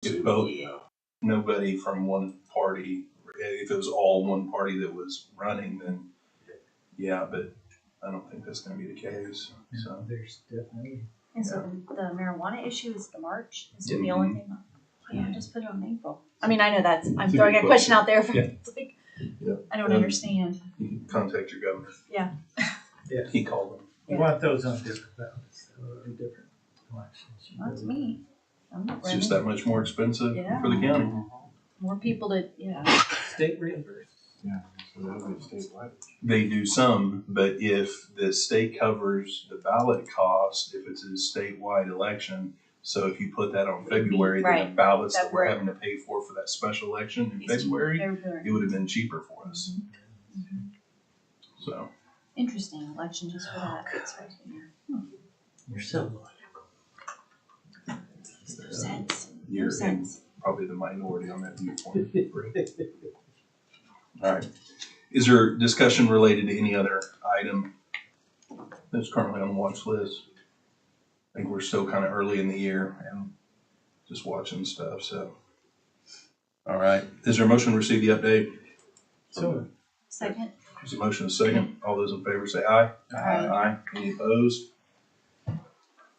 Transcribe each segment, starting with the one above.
If both, nobody from one party, if it was all one party that was running, then yeah, but I don't think that's gonna be the case, so. There's definitely. And so the marijuana issue is the March, is the only thing. Why not just put it on April? I mean, I know I'm throwing a question out there for, it's like, I don't understand. You can contact your governor. Yeah. Yeah. He called them. You want those on different ballots, or different elections. Not to me. I'm not It's just running. that much more expensive Yeah. for the county. More people to, State reimbursed. Yeah, so that'll be statewide. They do some, but if the state covers the ballot cost, if it's a statewide election, so if you put that on February, then the Right. ballots that That we're work. having to pay for that special election in February, it would have been cheaper for us, so. Interesting election just for that. That's right. You're so. No sense. No You're in sense. probably the minority on that viewpoint. All right. Is there discussion related to any other item that's currently on the watch list? I think we're still kind of early in the year and just watching stuff, so. All right. Is there a motion to receive the update? So, Second. There's a motion and a second. All those in favor say aye. Aye. Any opposed?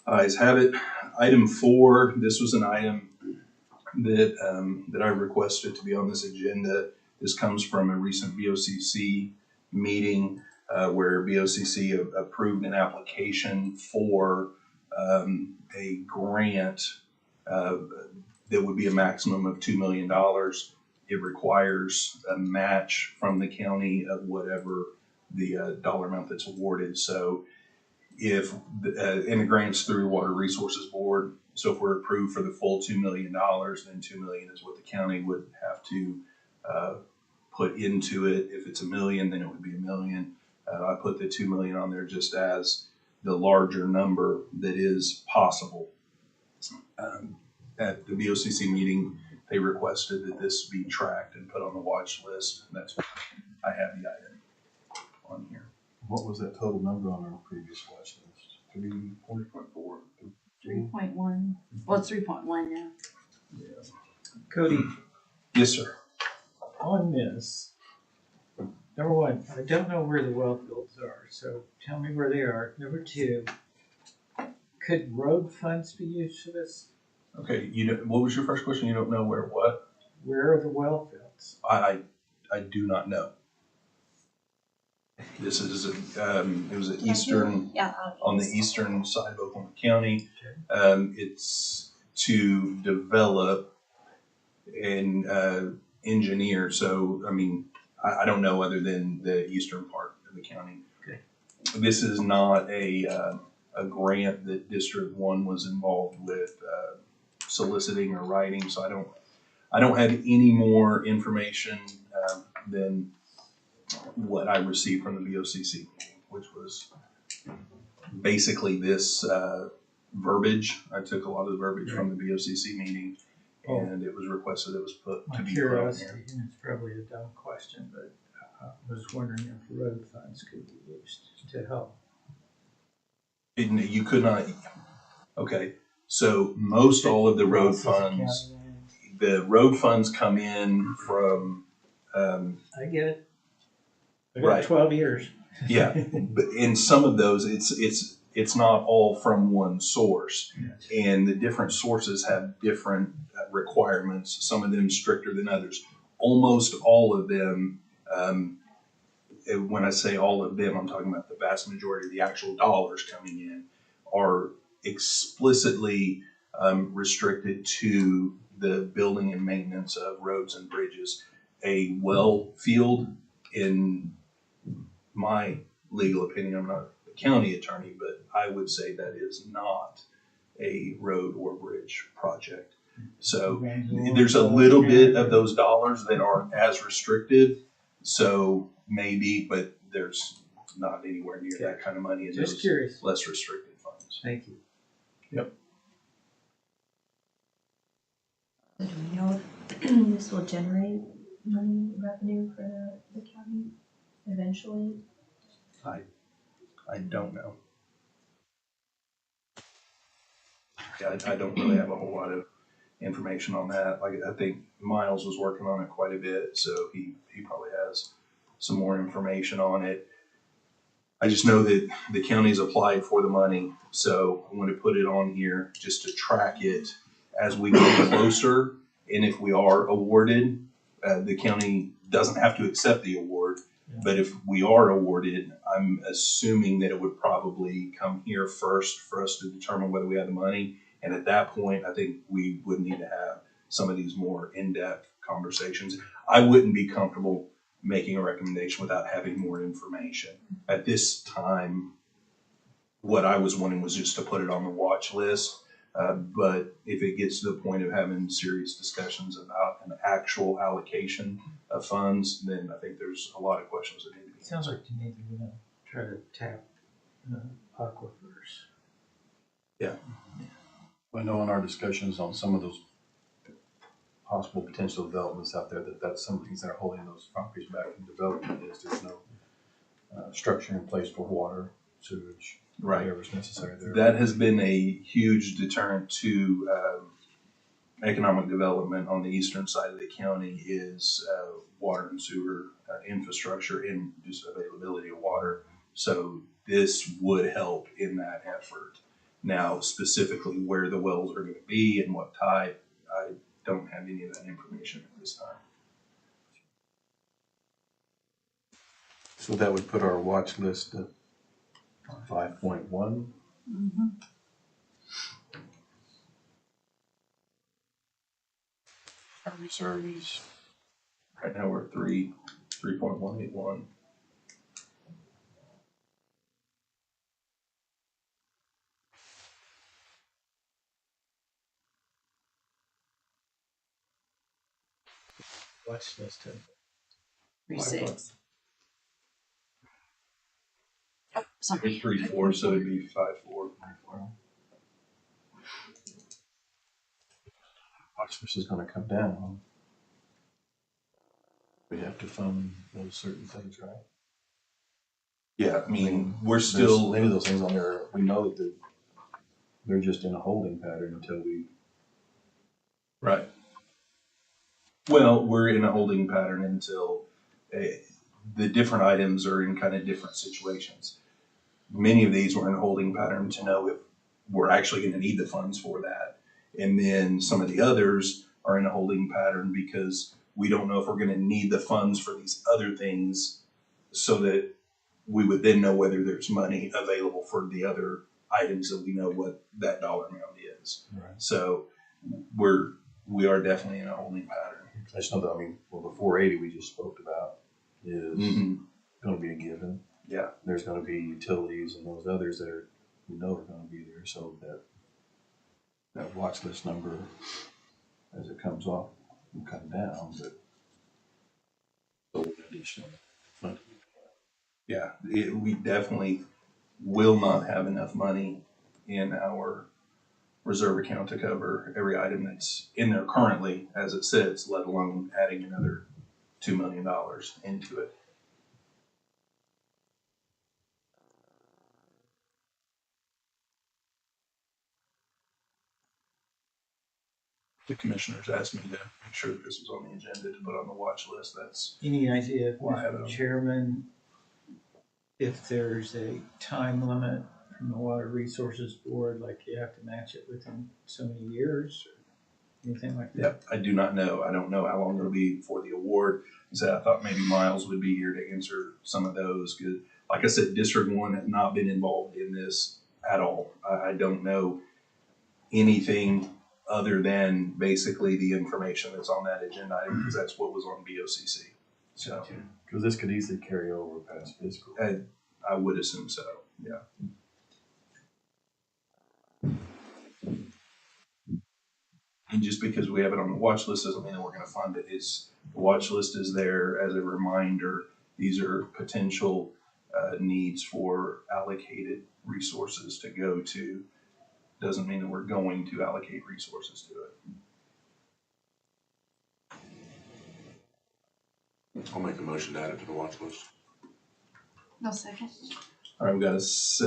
Ayes have it. Item 4, this was an item that I requested to be on this agenda. This comes from a recent BOCC meeting where BOCC approved an application for a grant that would be a maximum of $2 million. It requires a match from the county of whatever the dollar amount that's awarded. So if, and the grant's through the Water Resources Board. So if we're approved for the full $2 million, then $2 million is what the county would have to put into it. If it's $1 million, then it would be $1 million. I put the $2 million on there just as the larger number that is possible. At the BOCC meeting, they requested that this be tracked and put on the watch list. And that's why I have the item on here. What was that total number on our previous watch list? 3.4. 3.1. Well, it's 3.1 now. Yeah. Cody, Yes, sir. on this, number one, I don't know where the well fields are, so tell me where they are. Number two, could road funds be used for this? Okay. What was your first question? You don't know where what? Where are the well fields? I do not know. This is it was an eastern, Yeah. on the eastern side of Oklahoma County. It's to develop and engineer. So, I mean, I don't know other than the eastern part of the county. Okay. This is not a grant that District 1 was involved with soliciting or writing. So I don't have any more information than what I received from the BOCC, which was basically this verbiage. I took a lot of the verbiage from the BOCC meeting, and it was requested it was put My to be curiosity, put on and it's probably a dumb question, but I was wondering if road funds could be used to help. here. You could not. Okay, so most all of the road funds, the road funds come in from. I get it. I got Right. 12 years. Yeah, but in some of those, it's not all from one source, and the different sources have different requirements. Some of them stricter than others. Almost all of them. When I say all of them, I'm talking about the vast majority of the actual dollars coming in are explicitly restricted to the building and maintenance of roads and bridges. A well field, in my legal opinion, I'm not a county attorney, but I would say that is not a road or bridge project. So there's a little bit of those dollars that aren't as restricted. So maybe, but there's not anywhere near that kind of money in Just those curious. less restricted funds. Thank you. Yep. Do we know if this will generate money, revenue for the county eventually? I don't know. Yeah, I don't really have a whole lot of information on that. Like, I think Miles was working on it quite a bit, so he probably has some more information on it. I just know that the county's applied for the money, so I'm gonna put it on here just to track it as we get closer. And if we are awarded, the county doesn't have to accept the award. But if we are awarded, I'm assuming that it would probably come here first for us to determine whether we have the money. And at that point, I think we would need to have some of these more in-depth conversations. I wouldn't be comfortable making a recommendation without having more information. At this time, what I was wanting was just to put it on the watch list. But if it gets to the point of having serious discussions about an actual allocation of funds, then I think there's a lot of questions that need to be Sounds answered. like to me we're gonna try to tap aquifers. I know in our discussions on some of those possible potential developments out there, that's some things that are holding those properties back from development is there's no structure in place for water, sewage, Right. whatever's necessary there. That has been a huge deterrent to economic development on the eastern side of the county is water and sewer infrastructure and just availability of water. So this would help in that effort. Now, specifically where the wells are going to be and what type, I don't have any of that information at this time. So that would put our watch list at 5.1. Our reserves. Right now we're at 3.181. Watch list of 3.6. Oh, sorry. It's 3.4, so it'd be 5.4. Watch list is gonna come down. We have to fund those certain things, right? Yeah, I mean, we're There's still, many of those things on there, we know that they're just in a holding pattern until we. right. Well, we're in a holding pattern until the different items are in kind of different situations. Many of these were in a holding pattern to know if we're actually going to need the funds for that. And then some of the others are in a holding pattern because we don't know if we're going to need the funds for these other things so that we would then know whether there's money available for the other items that we know what that dollar amount is. Right. So we are definitely in a holding pattern. I just know that, I mean, well, the 480 we just spoke about is gonna be a given. Yeah. There's gonna be utilities and those others that we know are gonna be there, so that watch list number, as it comes off, will come down, but so additional funding. Yeah, we definitely will not have enough money in our reserve account to cover every item that's in there currently as it sits, let alone adding another $2 million into it. The commissioners asked me to make sure that this was on the agenda to put on the watch list. That's any idea, why I have it on. Chairman, if there's a time limit from the Water Resources Board, like you have to match it within so many years or anything like that? Yep, I do not know. I don't know how long it'll be before the award. So I thought maybe Miles would be here to answer some of those. Because, like I said, District 1 has not been involved in this at all. I don't know anything other than basically the information that's on that agenda item because that's what was on BOCC. So Because this could easily carry over past fiscal. I would assume so, yeah. And just because we have it on the watch list doesn't mean that we're going to fund it. The watch list is there as a reminder. These are potential needs for allocated resources to go to. Doesn't mean that we're going to allocate resources to it. I'll make a motion to add it to the watch list. No second. All right, we've got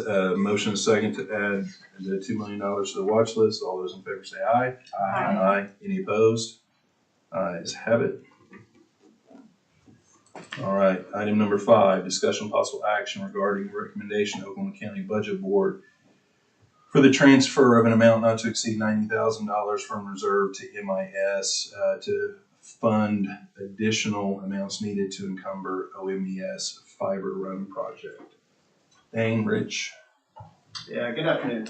a motion and a second to add the $2 million to the watch list. All those in favor say aye. Aye. Any opposed? Ayes have it. All right, item number 5, discussion possible action regarding recommendation to Oklahoma County Budget Board for the transfer of an amount not to exceed $90,000 from reserve to MIS to fund additional amounts needed to encumber OMES fiber run project. Dane, Rich. Yeah, good afternoon.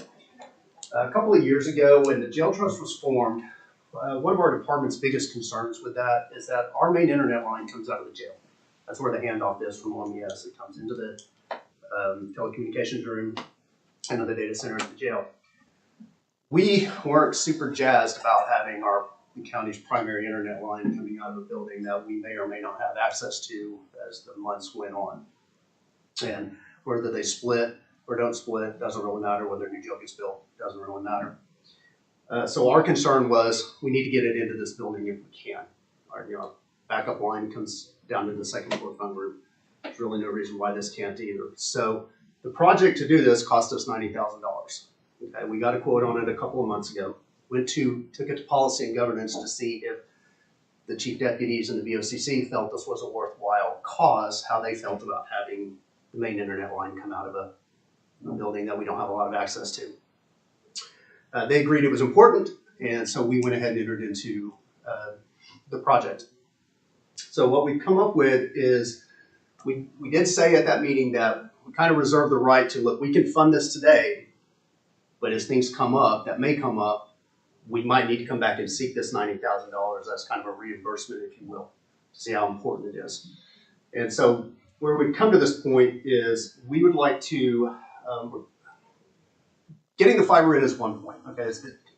A couple of years ago, when the jail trust was formed, one of our department's biggest concerns with that is that our main internet line comes out of the jail. That's where the handoff is from OMES. It comes into the telecommunications room and the data center at the jail. We weren't super jazzed about having the county's primary internet line coming out of a building that we may or may not have access to as the months went on. And whether they split or don't split, doesn't really matter. Whether a new jail gets built, doesn't really matter. So our concern was we need to get it into this building if we can. Our backup line comes down to the second floor fund room. There's really no reason why this can't either. So the project to do this cost us $90,000. Okay, we got a quote on it a couple of months ago. Took it to policy and governance to see if the chief deputies and the VOCC felt this was a worthwhile cause, how they felt about having the main internet line come out of a building that we don't have a lot of access to. They agreed it was important, and so we went ahead and entered into the project. So what we've come up with is, we did say at that meeting that we kind of reserve the right to, look, we can fund this today, but as things come up, that may come up, we might need to come back and seek this $90,000 as kind of a reimbursement, if you will, to see how important it is. And so where we've come to this point is we would like to, getting the fiber in is one point, okay?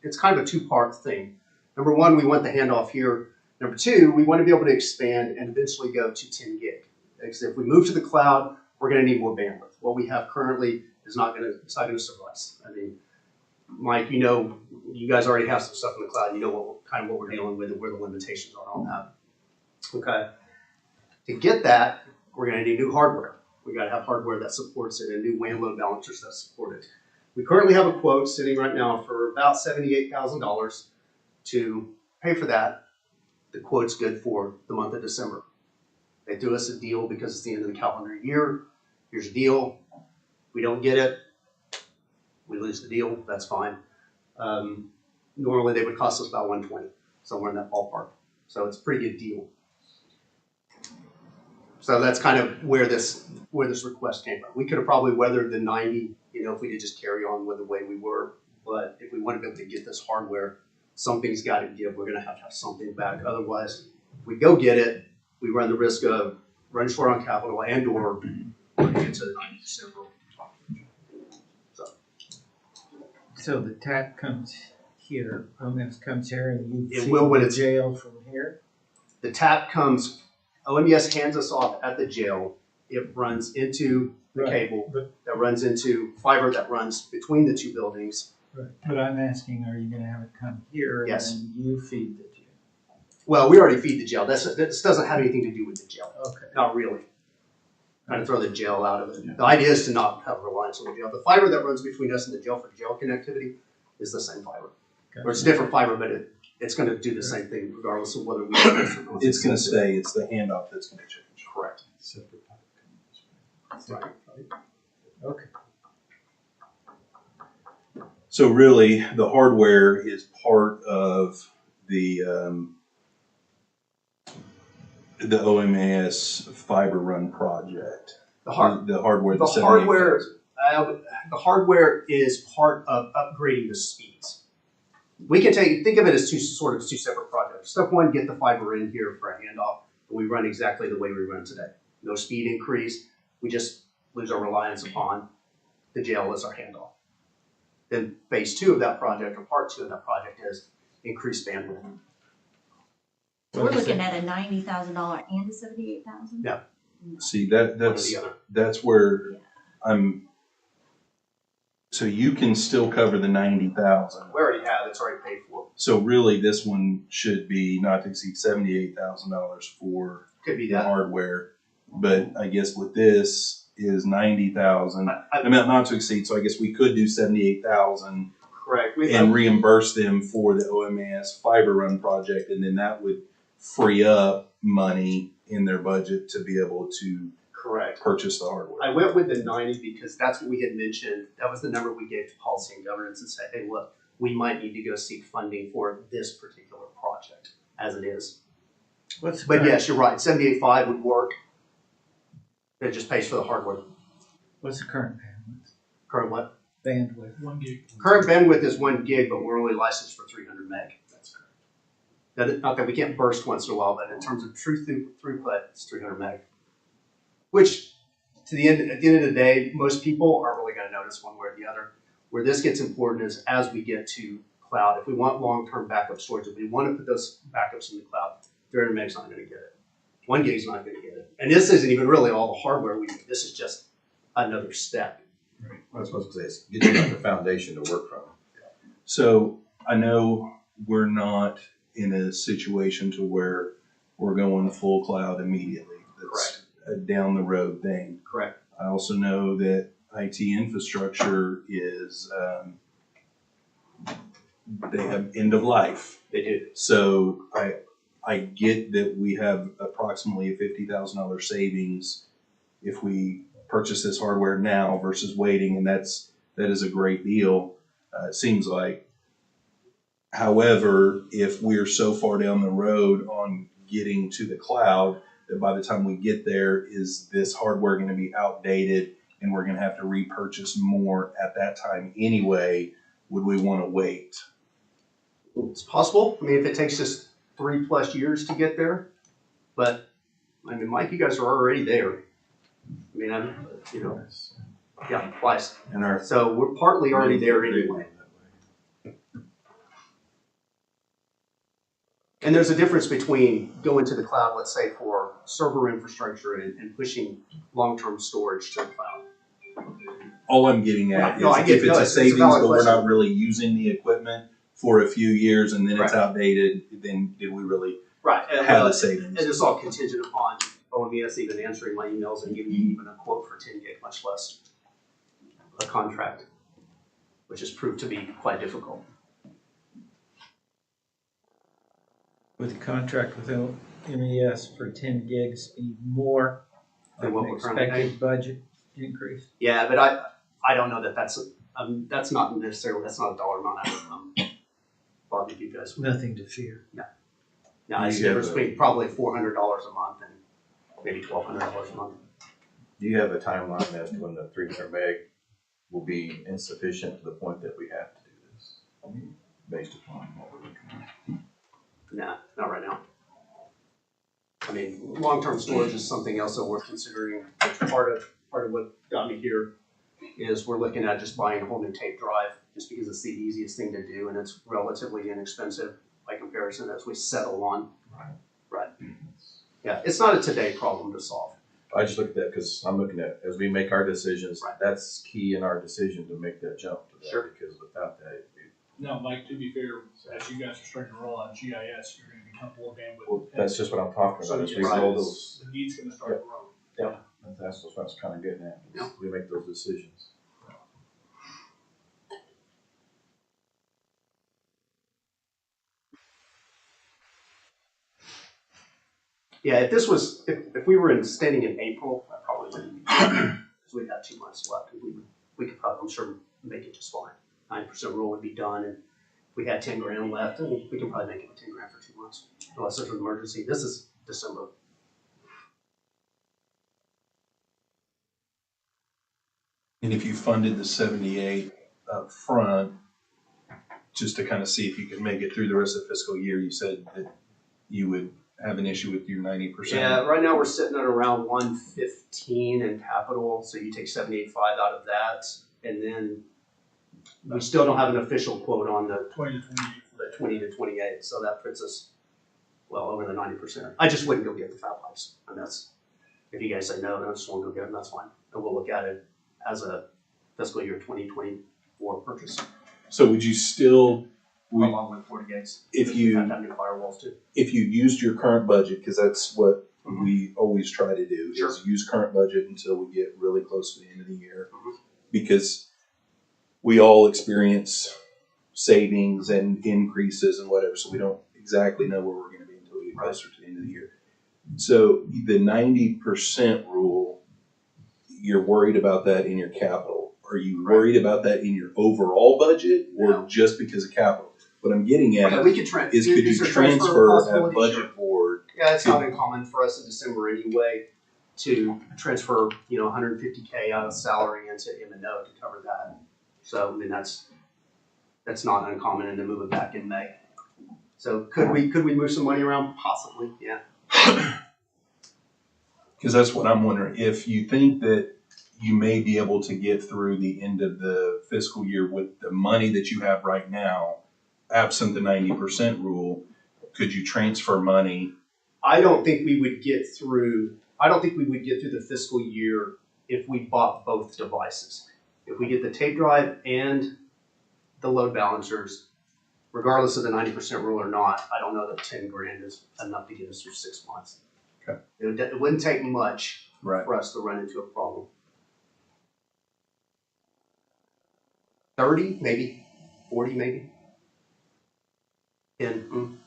It's kind of a two-part thing. Number one, we want the handoff here. Number two, we want to be able to expand and eventually go to 10 gig. Because if we move to the cloud, we're going to need more bandwidth. What we have currently is not going to suffice. I mean, Mike, you guys already have some stuff in the cloud. You know what we're dealing with and where the limitations are on that. Okay. To get that, we're going to need new hardware. We got to have hardware that supports it and new WAN load balancers that support it. We currently have a quote sitting right now for about $78,000 to pay for that. The quote's good for the month of December. They threw us a deal because it's the end of the calendar year. Here's a deal. We don't get it. We lose the deal. That's fine. Normally they would cost us about $120, somewhere in that ballpark. So it's a pretty good deal. So that's kind of where this request came from. We could have probably weathered the 90, if we did just carry on with the way we were. But if we want to be able to get this hardware, something's got to give. We're going to have something back. Otherwise, if we go get it, we run the risk of running short on capital and/or running into the 90% rule. So the tap comes here, OMS comes here, and you It will when the it's jail from here? The tap comes, OMES hands us off at the jail. It runs into the Right, cable but- that runs into fiber that runs between the two buildings. Right. But I'm asking, are you gonna have it come here and Yes. then you feed the jail? Well, we already feed the jail. This doesn't have anything to do with the jail. Okay. Not really. Kind of throw the jail out of it. The idea is to not have reliance on the jail. The fiber that runs between us and the jail for jail connectivity is the same fiber. Or it's different fiber, but it's going to do the same thing regardless of whether we. It's going to stay. It's the handoff that's going to change. Correct. Right. Okay. So really, the hardware is part of the OMAS fiber run project. The hardware. The hardware is part of upgrading the speeds. We can think of it as two separate projects. Step one, get the fiber in here for a handoff, and we run exactly the way we run today. No speed increase. We just lose our reliance upon the jail as our handoff. Then phase two of that project, or part two of that project, is increased bandwidth. So we're looking at a $90,000 and a $78,000? Yeah. See, One or the other. that's where I'm. So you can still cover the 90,000. We already have, it's already paid for. So really, this one should be not to exceed $78,000 for Could be the that. hardware. But I guess with this, is 90,000. I- Amount not to exceed, so I guess we could do 78,000 Correct. and reimburse them for the OMAS fiber run project, and then that would free up money in their budget to be able to Correct. purchase the hardware. I went with the 90 because that's what we had mentioned. That was the number we gave to policy and governance and said, hey, look, we might need to go seek funding for this particular project as it is. What's the But current, yes, you're right. 78.5 would work. It just pays for the hardware. what's the current bandwidth? Current what? Bandwidth. 1 gig. Current bandwidth is 1 gig, but we're only licensed for 300 meg. That's correct. Not that we can't burst once in a while, but in terms of true throughput, it's 300 meg. Which, at the end of the day, most people aren't really going to notice one way or the other. Where this gets important is as we get to cloud. If we want long-term backup storage, if we want to put those backups in the cloud, 300 meg's not going to get it. 1 gig's not going to get it. And this isn't even really all the hardware we need. This is just another step. I was supposed to say, it's getting like the foundation to work from. So I know we're not in a situation to where we're going full cloud immediately. That's a down the road thing. Correct. I also know that IT infrastructure is, they have end of life. They do. So I get that we have approximately a $50,000 savings if we purchase this hardware now versus waiting, and that is a great deal. It seems like. However, if we're so far down the road on getting to the cloud that by the time we get there, is this hardware going to be outdated and we're going to have to repurchase more at that time anyway? Would we want to wait? It's possible. I mean, if it takes us 3+ years to get there, but I mean, Mike, you guys are already there. I mean, yeah, twice. And our. So we're partly already there anyway. And there's a difference between going to the cloud, let's say for server infrastructure and pushing long-term storage to the cloud. All I'm getting at No, I is get if it. it's No, a it's a savings, valid but we're question. not really using the equipment for a few years and then it's Right. outdated, then did we really Right. And, have the and savings? it's all contingent upon OMS even answering my emails and giving me even a quote for 10 gig, much less a contract, which has proved to be quite difficult. Would the contract with MES for 10 gigs be more Than than what the we're currently paying? expected budget increase? Yeah, but I don't know that that's not necessarily, that's not a dollar amount I would bother you guys with. Nothing to fear. Now, it's You the have difference between probably $400 a month and maybe $1,200 a month. Do you have a timeline as to when the 300 meg will be insufficient to the point that we have to do this? Based upon what we're looking at. Nah, not right now. I mean, long-term storage is something else that we're considering. Part of what got me here is we're looking at just buying a whole new tape drive, just because it's the easiest thing to do and it's relatively inexpensive by comparison as we settle on. Right. Yeah, it's not a today problem to solve. I just look at that because I'm looking at, as we make our decisions, Right. that's key in our decision to make that jump to that. Sure. Because without that, Now, Mike, to be fair, as you guys are starting to roll out GIS, you're gonna become more bandwidth. well, that's just what I'm talking So about. As we yes, roll those, the need's gonna start growing. that's what I was kind of getting at. is Yeah. We make those decisions. Yeah, if we were standing in April, I probably wouldn't, because we'd have 2 months left, and we could probably, I'm sure, make it just fine. 9% rule would be done, and if we had 10 grand left, and we can probably make it with 10 grand for 2 months, unless there's an emergency. This is December. And if you funded the 78 up front, just to kind of see if you could make it through the rest of the fiscal year, you said that you would have an issue with your 90%. Yeah, right now we're sitting at around 115 in capital, so you take 78.5 out of that, and then we still don't have an official quote on the 20 to 28. 20 to 28, so that puts us well over the 90%. I just wouldn't go get the foul pipes, and that's, if you guys say no, then I just won't go get them, that's fine. And we'll look at it as a fiscal year 2024 purchase, So would you still, along with 40 gigs. if you have to have new firewalls too. if you used your current budget, because that's what we always try to do, Sure. is use current budget until we get really close to the end of the year. Mhm. Because we all experience savings and increases and whatever, so we don't exactly know where we're gonna be until we get closer to the end of the year. So the 90% rule, you're worried about that in your capital. Are you worried about that in your overall budget or No. just because of capital? What I'm getting Yeah, at we could transfer. is could you transfer a budget board? Yeah, it's not uncommon for us in December anyway to transfer, 150K out of salary into M&O to cover that. So, I mean, that's not uncommon, and then move it back in May. So could we move some money around? Possibly, yeah. Because that's what I'm wondering. If you think that you may be able to get through the end of the fiscal year with the money that you have right now, absent the 90% rule, could you transfer money? I don't think we would get through the fiscal year if we bought both devices. If we get the tape drive and the load balancers, regardless of the 90% rule or not, I don't know that 10 grand is enough to get us through 6 months. Okay. It wouldn't take much Right. for us to run into a problem. 30, maybe. 40, maybe. 10.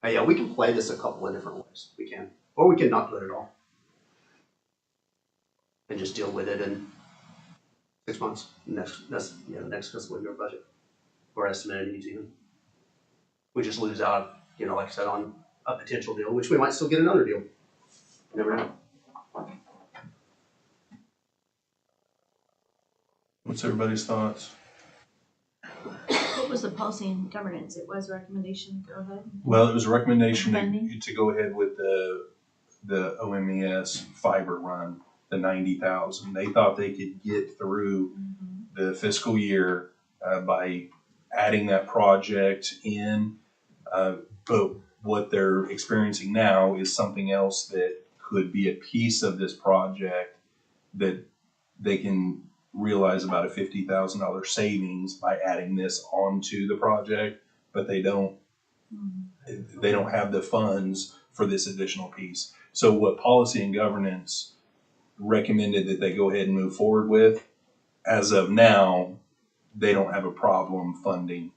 Yeah, we can play this a couple of different ways. We can. Or we can not do it at all. And just deal with it in 6 months. Next fiscal year budget. Or estimated needs even. We just lose out, like I said, on a potential deal, which we might still get another deal. You never know. What's everybody's thoughts? What was the policy and governance? It was a recommendation, go ahead. Well, it was a recommendation Funding? to go ahead with the OMES fiber run, the 90,000. They thought they could get through the fiscal year by adding that project in. But what they're experiencing now is something else that could be a piece of this project that they can realize about a $50,000 savings by adding this onto the project, but they don't have the funds for this additional piece. So what policy and governance recommended that they go ahead and move forward with, as of now, they don't have a problem funding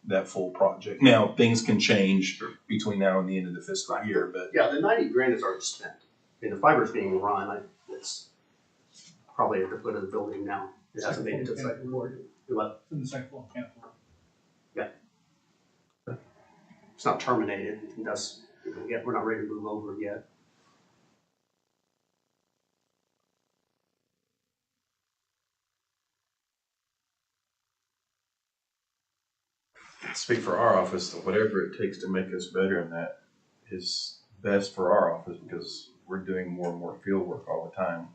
that full project. Now, things can change between now and the end of the fiscal year, but Yeah, the 90 grand is already spent. I mean, the fiber's being run. It's probably at the foot of the building now. It hasn't made it to the second floor. What? In the second floor, camp floor. It's not terminated. That's, we're not ready to move over yet. Speak for our office, whatever it takes to make us better in that is best for our office because we're doing more and more field work all the time.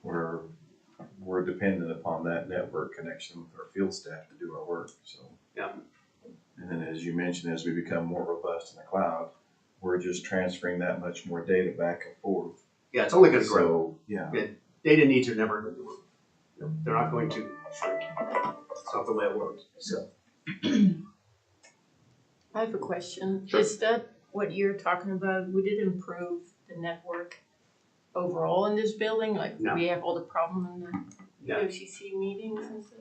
We're dependent upon that network connection with our field staff to do our work, so. Yeah. And then as you mentioned, as we become more robust in the cloud, we're just transferring that much more data back and forth. Yeah, it's only going to grow. So, yeah. Data needs are never, they're not going to shrink. It's not the way it works. So, I have a question. Sure. Is that what you're talking about? Would it improve the network overall in this building? Like No. we have all the problem in the No. OCC meetings and stuff?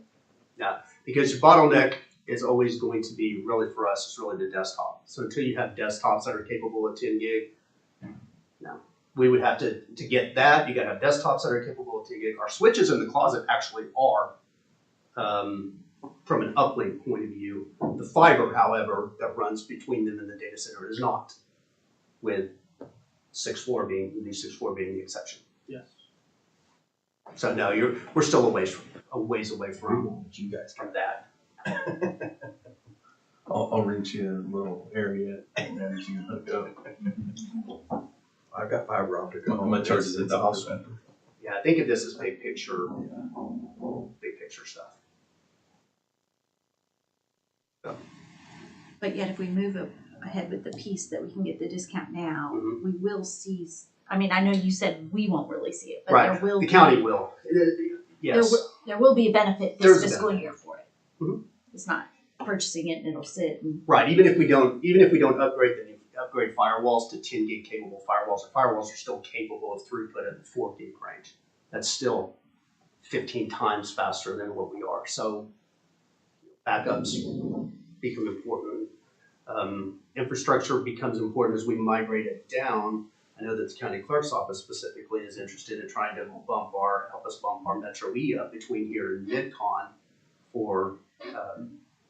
because your bottleneck is always going to be, really for us, is really the desktop. So until you have desktops that are capable of 10 gig, no. We would have to get that, you gotta have desktops that are capable of 10 gig. Our switches in the closet actually are, from an uplink point of view. The fiber, however, that runs between them and the data center is not, with 6.4 being the exception. Yes. So no, we're still a ways away from you guys from that. I'll rent you a little area and then you can hook up. I've got fiber optic. How much charge is it the house? Yeah, think of this as big picture stuff. But yet if we move ahead with the piece that we can get the discount now, Mhm. we will see, I mean, I know you said we won't really see it, but Right, there will the be. county will. There Yes, will be a benefit There's this a fiscal benefit. year for it. Mhm. It's not purchasing it and it'll sit and. Right, even if we don't upgrade firewalls to 10 gig capable firewalls, the firewalls are still capable of throughput at the 4 gig range. That's still 15 times faster than what we are. So backups become important. Infrastructure becomes important as we migrate it down. I know that the county clerk's office specifically is interested in trying to help us bump our Metro E up between here and MidCon for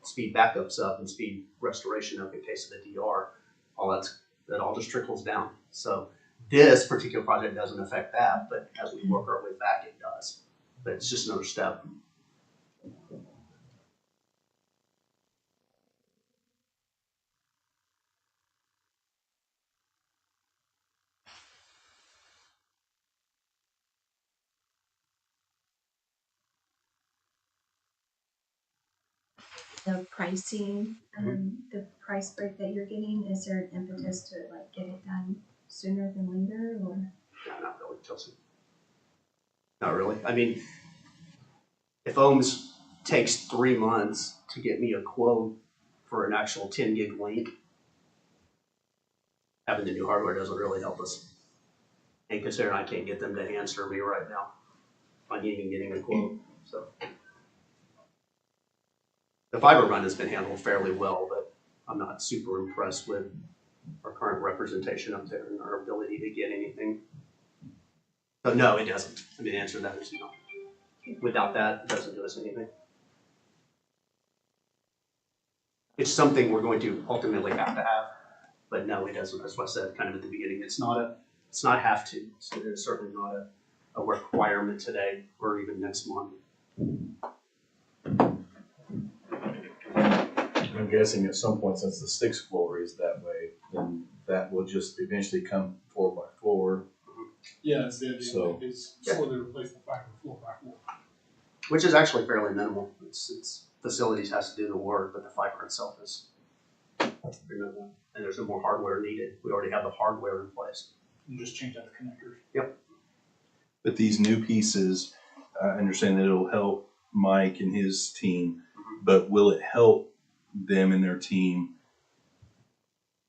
speed backups up and speed restoration up in case of the DR. That all just trickles down. So this particular project doesn't affect that, but as we work our way back, it does. But it's just another step. The pricing, the price break that you're getting, is there an impetus to like get it done sooner than later, or? No, not really, Chelsea. Not really. I mean, if OHMS takes 3 months to get me a quote for an actual 10 gig link, having the new hardware doesn't really help us. And considering I can't get them to answer me right now, I'm even getting a quote, so. The fiber run has been handled fairly well, but I'm not super impressed with our current representation up there and our ability to get anything. So no, it doesn't. I mean, the answer to that is no. Without that, it doesn't do us anything. It's something we're going to ultimately have to have, but no, it doesn't. That's what I said kind of at the beginning. It's not have to. So it's certainly not a requirement today or even next month. I'm guessing at some point, since the 6th floor is that way, then that will just eventually come floor by floor. Yeah, it's the idea, So- it's slowly replace the fiber floor by floor. Which is actually fairly minimal. It's facilities has to do the work, but the fiber itself is pretty minimal. And there's no more hardware needed. We already have the hardware in place. You just change out the connectors. But these new pieces, I understand that it'll help Mike and his team, but will it help them and their team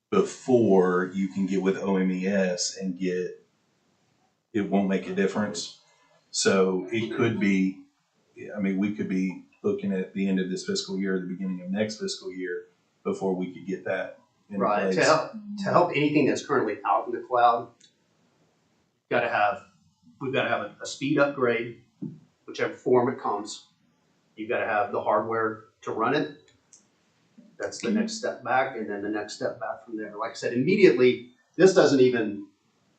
before you can get with OMES and it won't make a difference? So it could be, I mean, we could be looking at the end of this fiscal year, the beginning of next fiscal year, before we could get that in Right. place. To help anything that's currently out in the cloud, we've got to have a speed upgrade, whichever form it comes. You've got to have the hardware to run it. That's the next step back, and then the next step back from there. Like I said, immediately, this doesn't even.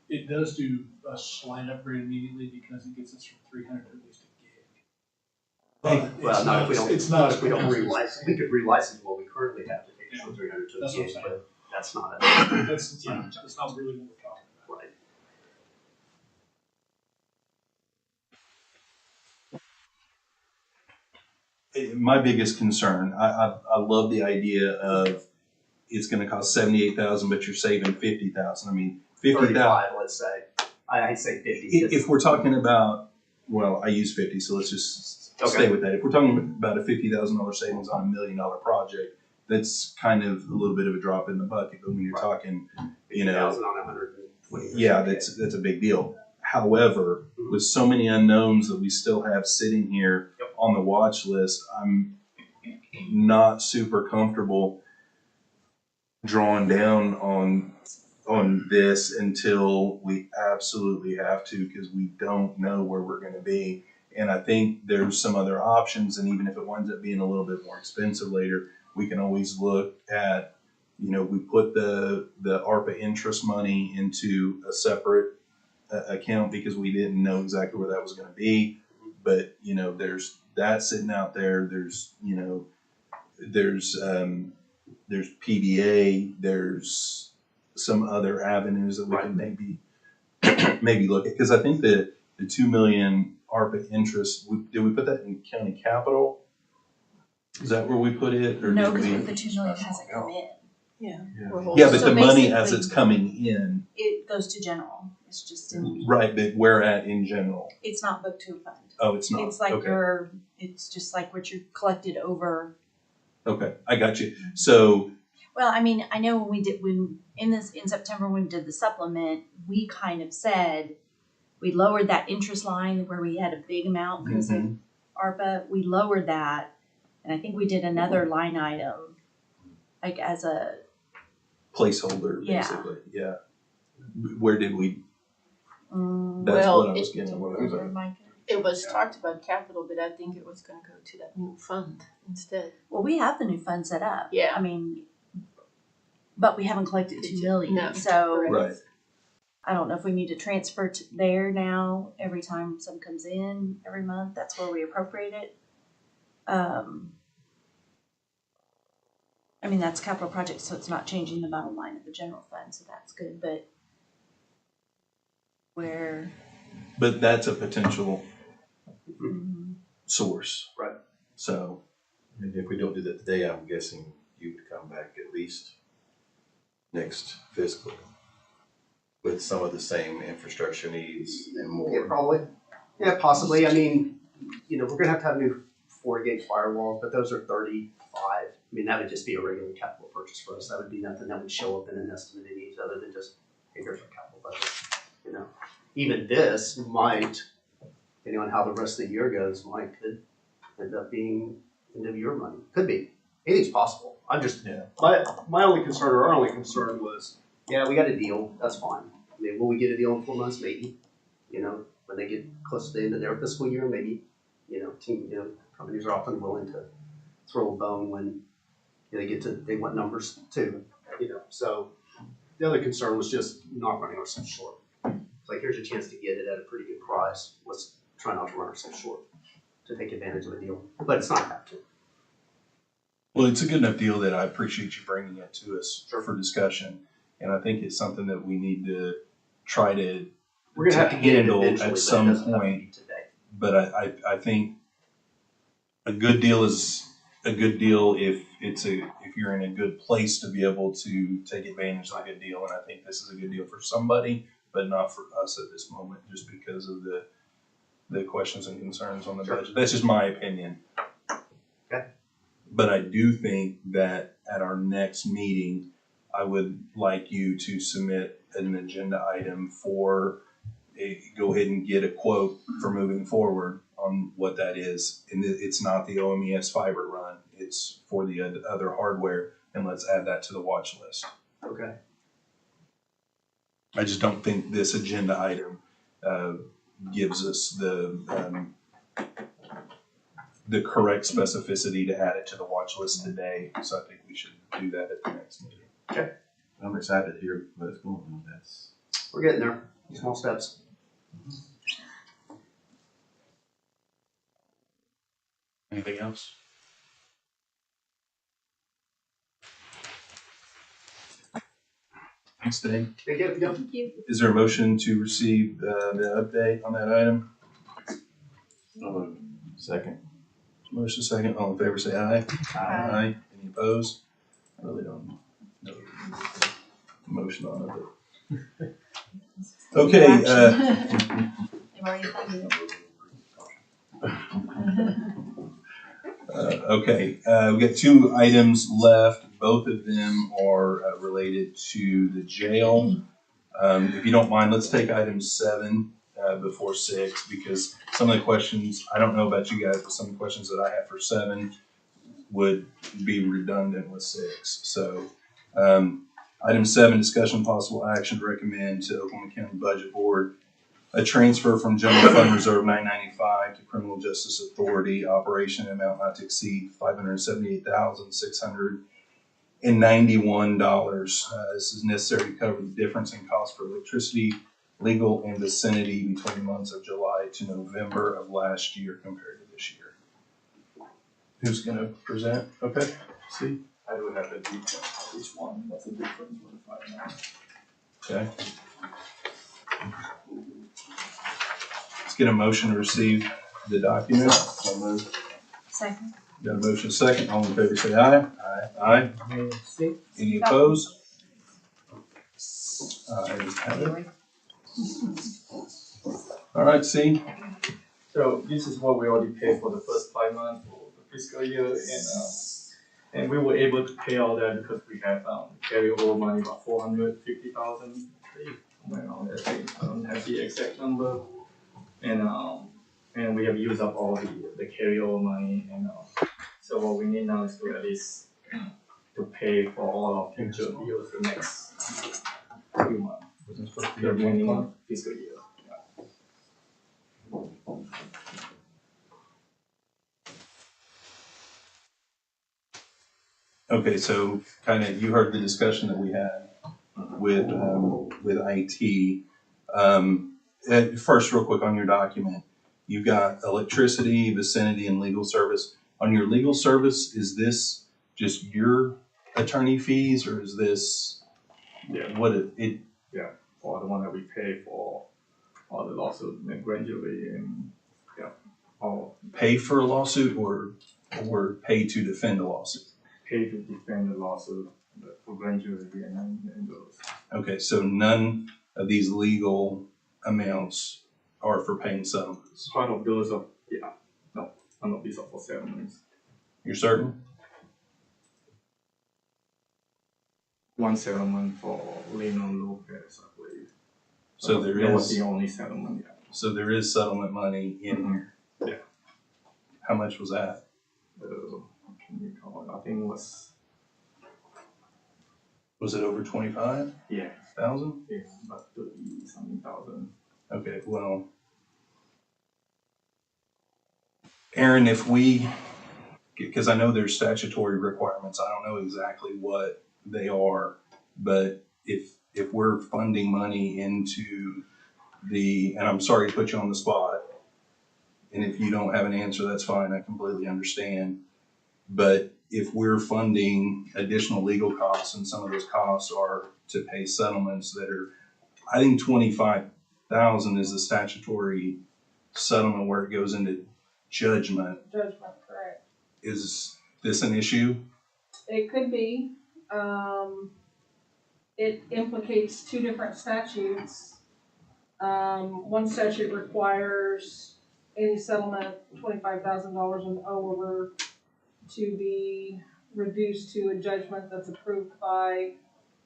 It does do a slight upgrade immediately because it gets us from 300 to at least a gig. But Well, it's not if we don't. It's not. If we don't relicense. We could relicense what we currently have to take it from 300 to a That's what I'm gig, saying. but that's not it. That's not really what we're talking about. Right. My biggest concern, I love the idea of it's going to cost 78,000, but you're saving 50,000. I mean, 50,000. 35, let's say. I'd say 50. If we're talking about, well, I use 50, so let's just stay with that. If we're talking about a $50,000 savings on $1 million project, that's kind of a little bit of a drop in the bucket. But when you're talking, you know, 50,000 on 120. yeah, that's a big deal. However, with so many unknowns that we still have sitting here on the watch list, I'm not super comfortable drawing down on this until we absolutely have to, because we don't know where we're going to be. And I think there's some other options, and even if it winds up being a little bit more expensive later, we can always look at, you know, we put the ARPA interest money into a separate account because we didn't know exactly where that was going to be. But, you know, there's that sitting out there. There's, you know, there's PBA, there's some other avenues that we can maybe look at. Because I think the 2 million ARPA interest, did we put that in county capital? Is that where we put it? Or No, did because we? the 2 million hasn't come in. Yeah. Yeah, but So the money as basically- it's coming in, It goes to general. It's just in, right, but where at in general? it's not booked to a fund. Oh, it's not. It's like Okay. it's just like what you collected over Okay, I got you. So, Well, I mean, I know when in September when we did the supplement, we kind of said we lowered that interest line where we had a big amount because of ARPA. We lowered that, and I think we did another line item, like as a placeholder, Yeah. basically, yeah. Where did we, um, that's Well, what I was it- getting, what I was at. It was talked about capital, but I think it was gonna go to that new fund instead. well, we have the new fund set up. Yeah. I mean, but we haven't collected 2 million, No. so Right. I don't know if we need to transfer to there now every time some comes in every month. That's where we appropriate it. I mean, that's capital projects, so it's not changing the bottom line of the general fund, so that's good, but where, But that's a potential source. Right. So, And if we don't do that today, I'm guessing you would come back at least next fiscal with some of the same infrastructure needs and Yeah, more. probably. Yeah, possibly. I mean, we're gonna have to have new FortiGate firewalls, but those are 35. I mean, that would just be a regular capital purchase for us. That would be nothing that would show up in an estimated needs other than just, hey, here's our capital budget. Even this might, depending on how the rest of the year goes, could end up being end of year money. Could be. Anything's possible. I'm just, my only concern, or our only concern was, yeah, we got a deal. That's fine. I mean, will we get a deal in 4 months? Maybe. When they get close to the end of their fiscal year, maybe. Companies are often willing to throw a bone when they want numbers too. So the other concern was just not running ourselves short. It's like, here's a chance to get it at a pretty good price. Let's try not to run ourselves short to take advantage of a deal, but it's not have to. well, it's a good enough deal that I appreciate you bringing it to us Sure. for discussion. And I think it's something that we need to try to We're gonna have to get it handle eventually, at but it some doesn't have to point. be today. But I think a good deal is a good deal if you're in a good place to be able to take advantage of a good deal. And I think this is a good deal for somebody, but not for us at this moment, just because of the questions and concerns on the Sure. budget. That's just my opinion. Okay. But I do think that at our next meeting, I would like you to submit an agenda item for go ahead and get a quote for moving forward on what that is. And it's not the OMES fiber run, it's for the other hardware, and let's add that to the watch list. Okay. I just don't think this agenda item gives us the correct specificity to add it to the watch list today. So I think we should do that at the next meeting. I'm excited to hear what's going on. We're getting there. Small steps. Anything else? Thanks, Dave. Thank you. Thank you. Is there a motion to receive the update on that item? Second. Motion second, all in favor say aye. Aye. Any opposed? I really don't know motion on it, but. Okay, they've already funded it. okay, we got 2 items left. Both of them are related to the jail. If you don't mind, let's take item 7 before 6, because some of the questions, I don't know about you guys, but some of the questions that I have for 7 would be redundant with 6. So, item 7, discussion possible action to recommend to Oklahoma County Budget Board a transfer from General Fund Reserve 995 to Criminal Justice Authority operation amount not to exceed $578,691. This is necessary to cover the difference in cost for electricity, legal, and vicinity between the months of July to November of last year compared to this year. Who's gonna present? Okay, see? I do have to detail each one, what's the difference with the 5 Okay. Let's get a motion to receive the document. Second. Got a motion second, all in favor say aye. Aye. See, Any opposed? Ayes have it. All right, see, So this is what we already paid for the first 5 months for the fiscal year, and And we were able to pay all that because we have carryover money about 450,000, somewhere around that thing. I don't have the exact number. And we have used up all the carryover money, and so what we need now is to at least to pay for all of future bills the next 2 months, the remaining fiscal year. Okay, so kind of, you heard the discussion that we had with IT. First, real quick on your document, you've got electricity, vicinity, and legal service. On your legal service, is this just your attorney fees, or is this Yeah. what it Or the one that we pay for all the lawsuit and grand jury and all pay for a lawsuit or pay to defend a lawsuit? pay to defend the lawsuit for grand jury and those. Okay, so none of these legal amounts are for paying settlements. Part of those are none of these are for settlements. You're certain? One settlement for Lenon Lopez, I believe. So there That was is, the only settlement. so there is settlement money in here. Yeah. How much was that? Can you call it? I think it was Was it over 25,000? yeah, about 30-something thousand. Okay, well, Aaron, if we, because I know there's statutory requirements, I don't know exactly what they are, but if we're funding money into and I'm sorry to put you on the spot, and if you don't have an answer, that's fine, I completely understand. But if we're funding additional legal costs, and some of those costs are to pay settlements that are, I think 25,000 is the statutory settlement where it goes into judgment. Judgment, correct. Is this an issue? It could be. It implicates two different statutes. One statute requires any settlement $25,000 and over to be reduced to a judgment that's approved by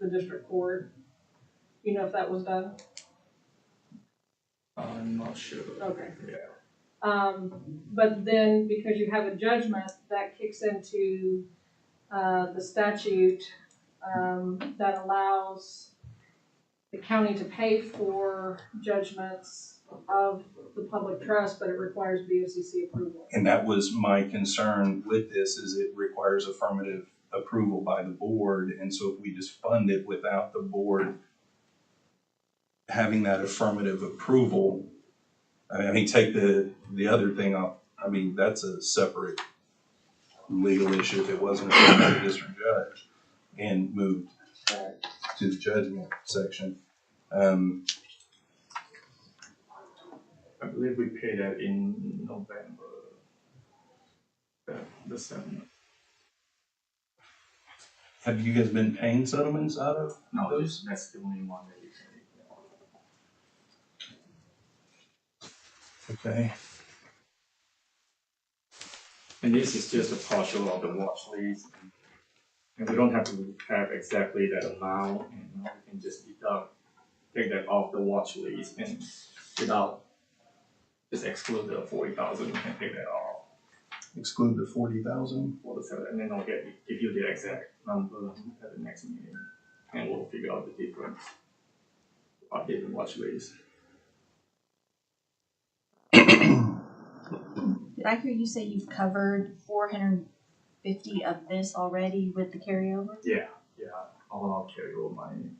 the district court. You know if that was done? I'm not sure. Okay. Yeah. But then because you have a judgment, that kicks into the statute that allows the county to pay for judgments of the public trust, but it requires BOCC approval. And that was my concern with this, is it requires affirmative approval by the board. And so if we just fund it without the board having that affirmative approval, I mean, take the other thing off. I mean, that's a separate legal issue if it wasn't approved by the district judge and moved to the judgment section. I believe we paid that in November. The settlement. Have you guys been paying settlements out of No, those? that's the only one that you paid. Okay. And this is just a partial of the watch list. And we don't have to have exactly that amount, and we can just take that off the watch list and without just exclude the 40,000, we can take that off Exclude the 40,000. for the settlement, and then I'll give you the exact number at the next meeting, and we'll figure out the difference. Update the watch list. Did I hear you say you've covered 450 of this already with the carryover? Yeah, all our carryover money.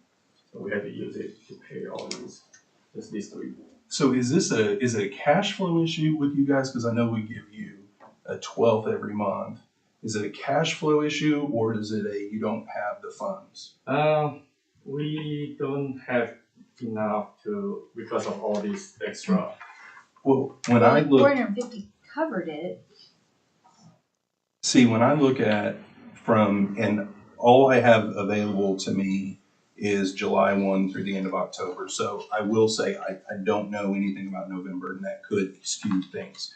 So we had to use it to pay all these three. So is it a cash flow issue with you guys? Because I know we give you a 12th every month. Is it a cash flow issue, or is it you don't have the funds? We don't have enough because of all these extra. Well, when I look, 450 covered it. when I look at and all I have available to me is July 1 through the end of October. So I will say I don't know anything about November, and that could skew things.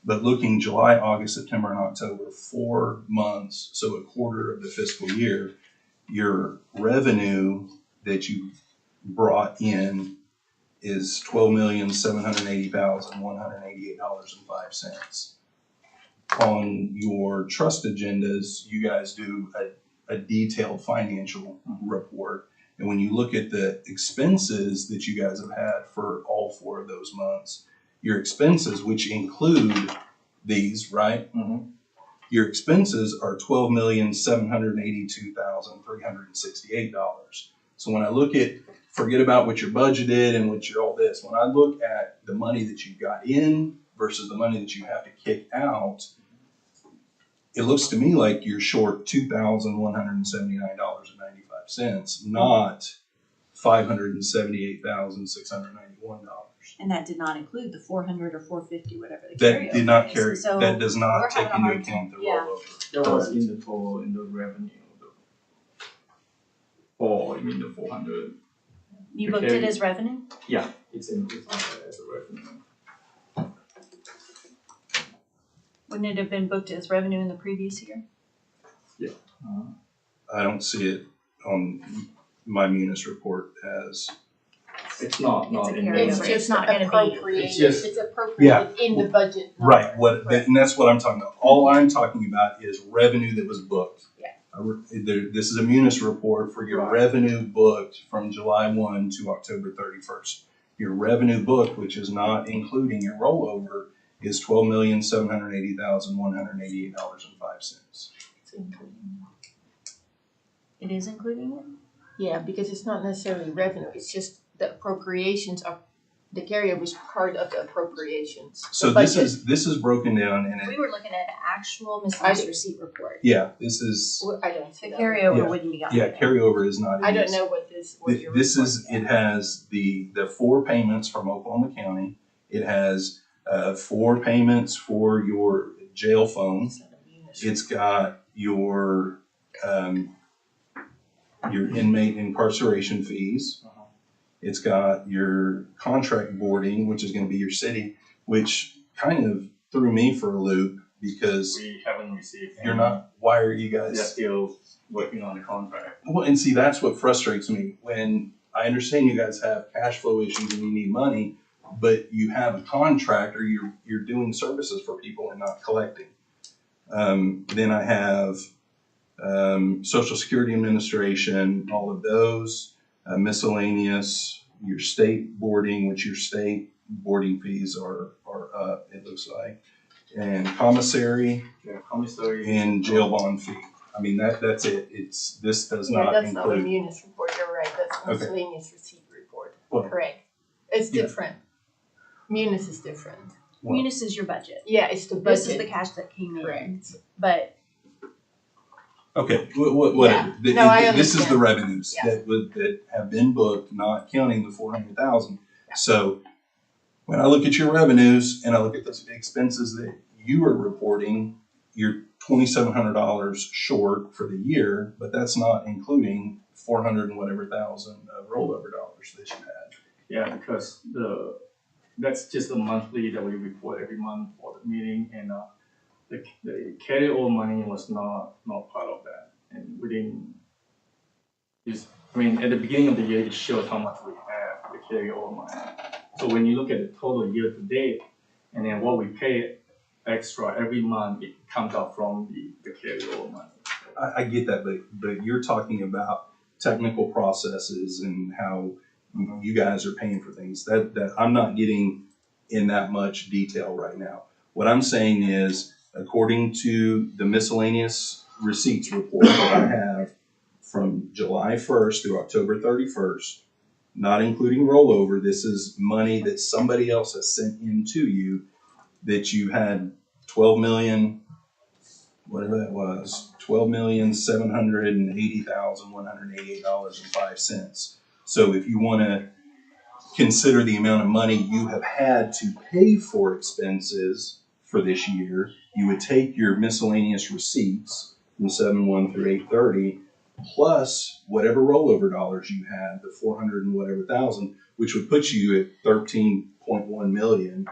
But looking July, August, September, and October, 4 months, so a quarter of the fiscal year, your revenue that you brought in is $12,780,188.05. On your trust agendas, you guys do a detailed financial report. And when you look at the expenses that you guys have had for all 4 of those months, your expenses, which include these, right? Mhm. Your expenses are $12,782,368. So when I look at, forget about what you're budgeted and what you're all this, when I look at the money that you got in versus the money that you have to kick out, it looks to me like you're short $2,179.95, not $578,691. And that did not include the 400 or 450, whatever the That carryover did not is. carry, So that does we're not take having a into hard account the yeah. rollover. That was in the total, in the revenue. You mean the 400? You The booked carry- it as revenue? Yeah, it's on there as a revenue. Wouldn't it have been booked as revenue in the previous year? I don't see it on my Munis report as, It's not It's a in carryover. It's there. just not gonna be- appropriated, It's just- it's appropriated in the budget. number. right, and that's what I'm talking about. All I'm talking about is revenue that was booked. Yeah. This is a Munis report for your Right. revenue booked from July 1 to October 31st. Your revenue booked, which is not including your rollover, is $12,780,188.05. It's including- It is including it? Yeah, because it's not necessarily revenue, it's just the appropriations are, the carryover is part of the appropriations. So The this budget. is broken down in We it. were looking at an actual miscellaneous receipt report. Yeah, this is, Well, I don't see The that. carryover Yeah. wouldn't be on yeah, there. carryover is not in I don't this. know what your This report is, it has the 4 payments from Oklahoma County. It has 4 payments for your jail phone. It's not a munis. It's got your inmate incarceration fees. Uh-huh. It's got your contract boarding, which is gonna be your city, which kind of threw me for a loop because We haven't received. you're not, why are you They're guys? still working on the contract. Well, and see, that's what frustrates me. When I understand you guys have cash flow issues and you need money, but you have a contract or you're doing services for people and not collecting. Then I have Social Security Administration, all of those, miscellaneous, your state boarding, which your state boarding fees are up, it looks like, and commissary Yeah, commissary. and jail bond fee. I mean, that's it. This does Yeah, not that's not a include. munis report, you're right, that's Okay. miscellaneous receipt report, Well, correct. It's yeah. different. Munis is different. Well, Munis is your budget. Yeah, it's the budget. This is the cash that came in. Correct. But Okay, whatever. No, I This is the understand. revenues Yeah. that have been booked, not counting the 400,000. So when I look at your revenues and I look at the expenses that you are reporting, you're $2,700 short for the year, but that's not including 400 and whatever thousand of rollover dollars that you had. Yeah, because that's just the monthly that we report every month for the meeting, and the carryover money was not part of that, and we didn't. I mean, at the beginning of the year, it showed how much we have the carryover money. So when you look at the total year to date, and then what we pay extra every month, it comes out from the carryover money. I get that, but you're talking about technical processes and how you guys are paying for things. That I'm not getting in that much detail right now. What I'm saying is, according to the miscellaneous receipts report that I have from July 1st through October 31st, not including rollover, this is money that somebody else has sent in to you, that you had 12 million, whatever that was, $12,780,188.05. So if you want to consider the amount of money you have had to pay for expenses for this year, you would take your miscellaneous receipts from 7/1 through 8/30, plus whatever rollover dollars you had, the 400 and whatever thousand, which would put you at 13.1 million.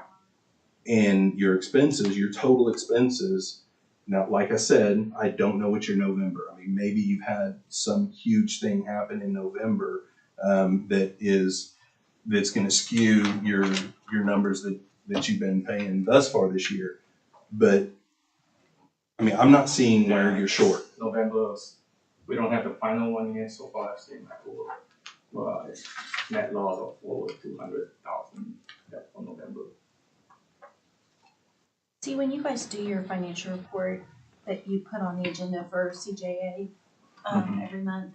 And your expenses, your total expenses, now, like I said, I don't know what your November, I mean, maybe you've had some huge thing happen in November, that's gonna skew your numbers that you've been paying thus far this year. But, I mean, I'm not seeing where you're short. November, we don't have the final one yet, so far I've seen like net loss of over 200,000 for November. See, when you guys do your financial report that you put on the agenda for CJA, every month,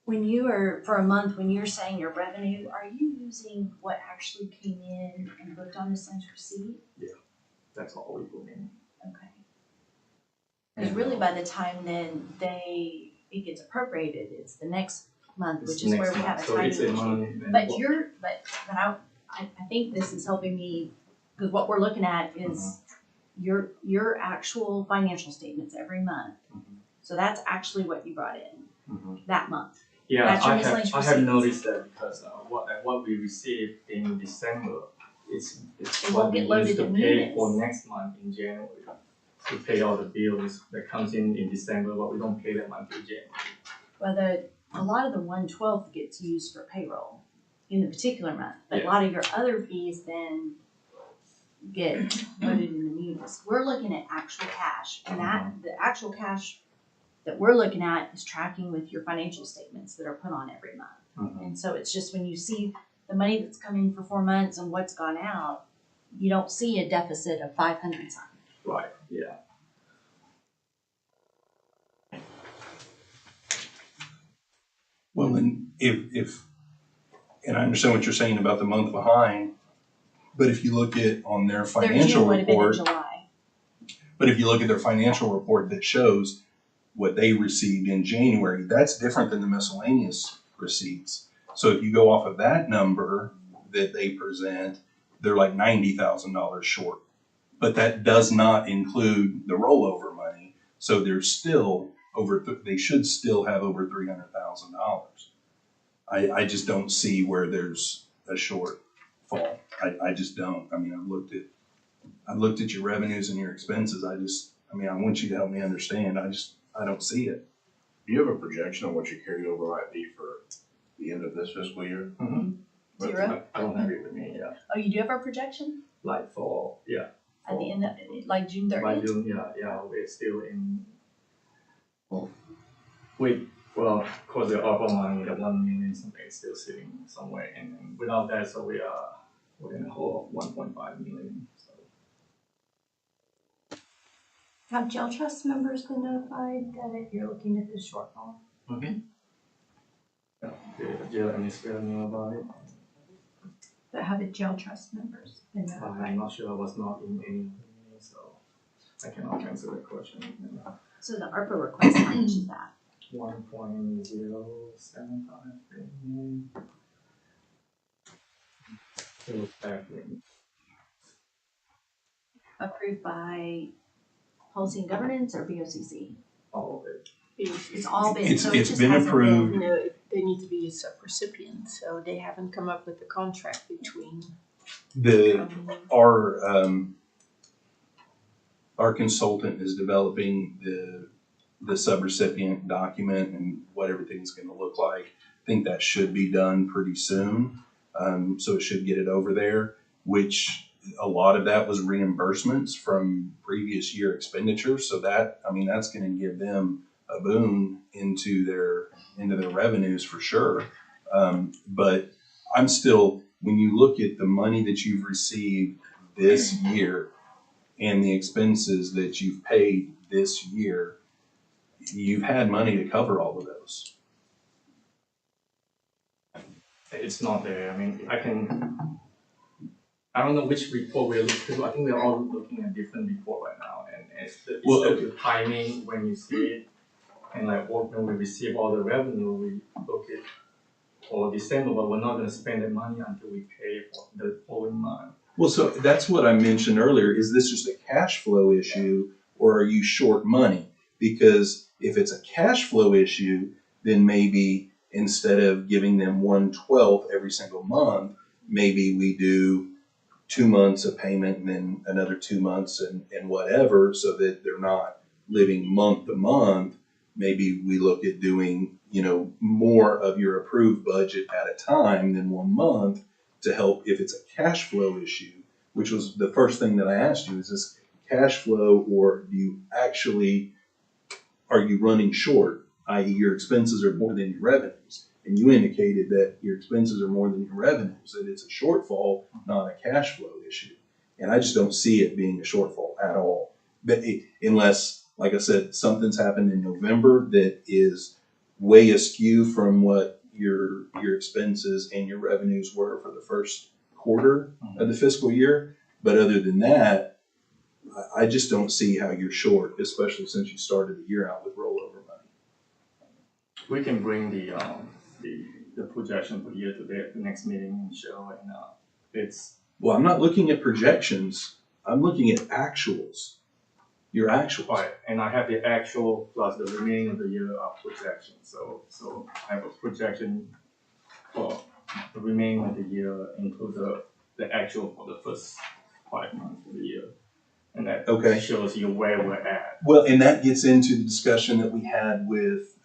when you are, for a month, when you're saying your revenue, are you using what actually came in and booked on the Sun's receipt? That's all we put in. Okay. Because really by the time then it gets appropriated, it's the next month, which is where we have a So timing it's a issue. month. But I think this is helping me, because what we're looking at is your actual financial statements every month. So that's actually what you brought in that month. Yeah, That's your I miscellaneous have receipts. noticed that because what we received in December is It what won't we get loaded used to in pay units. for next month in January. We pay all the bills that comes in December, but we don't pay them until January. Well, a lot of the 1/12 gets used for payroll in the particular month, but a Yeah. lot of your other fees then get loaded in the munis. We're looking at actual cash, and the actual cash that we're looking at is tracking with your financial statements that are put on every month. And so it's just when you see the money that's come in for 4 months and what's gone out, you don't see a deficit of 500 something. Right, yeah. Well, then, if, and I understand what you're saying about the month behind, but if you look at on their Their financial June would have been in report, July. but if you look at their financial report that shows what they received in January, that's different than the miscellaneous receipts. So if you go off of that number that they present, they're like $90,000 short. But that does not include the rollover money. So they're still they should still have over $300,000. I just don't see where there's a shortfall. I just don't. I mean, I've looked at your revenues and your expenses. I want you to help me understand. I don't see it. Do you have a projection on what your carryover might be for the end of this fiscal year? Zero? I don't have it with me, yeah. Oh, you do have our projection Like at the end of, like June by 30th? June, yeah, we're still in. Well, of course, the ARPA money, the 1 million something is still sitting somewhere, and without that, so we're in a hole of 1.5 million. So Have jail trust members been notified that you're looking at this shortfall? yeah, the jail administrator knew about it. But have the jail trust members been notified? I'm not sure. I was not in any meeting, so I cannot answer that question. So the ARPA request, how much is that? 1.075 million. It was back in. Approved by Policy and Governance or BOCC? All of it. It's all been, It's so it just been hasn't approved. been. You know, they need to be a sub-recipient, so they haven't come up with a contract between. Our consultant is developing the subrecipient document and what everything's gonna look like. I think that should be done pretty soon. So it should get it over there, which a lot of that was reimbursements from previous year expenditures. So that's gonna give them a boon into their revenues for sure. But I'm still, when you look at the money that you've received this year and the expenses that you've paid this year, you've had money to cover all of those. It's not there. I mean, I don't know which report we're looking at. I think we're all looking at different report right now, and it's the timing when you see it, and like when we receive all the revenue, we look at for December, but we're not going to spend the money until we pay for the following month. Well, so that's what I mentioned earlier. Is this just a cash flow issue, or are you short money? Because if it's a cash flow issue, then maybe instead of giving them 1/12 every single month, maybe we do 2 months of payment and then another 2 months and whatever, so that they're not living month to month. Maybe we look at doing, more of your approved budget at a time than 1 month to help if it's a cash flow issue, which was the first thing that I asked you, is this cash flow, or are you running short, i.e. your expenses are more than your revenues? And you indicated that your expenses are more than your revenues, that it's a shortfall, not a cash flow issue. And I just don't see it being a shortfall at all. But unless, like I said, something's happened in November that is way askew from what your expenses and your revenues were for the first quarter of the fiscal year. But other than that, I just don't see how you're short, especially since you started the year out with rollover money. We can bring the projection for year to date at the next meeting and show, and it's. Well, I'm not looking at projections. I'm looking at actuals. Your actuals. Right, and I have the actual plus the remaining of the year of projection. So I have a projection for the remaining of the year, include the actual for the first 5 months of the year. And that shows you where we're at. Well, and that gets into the discussion that we had with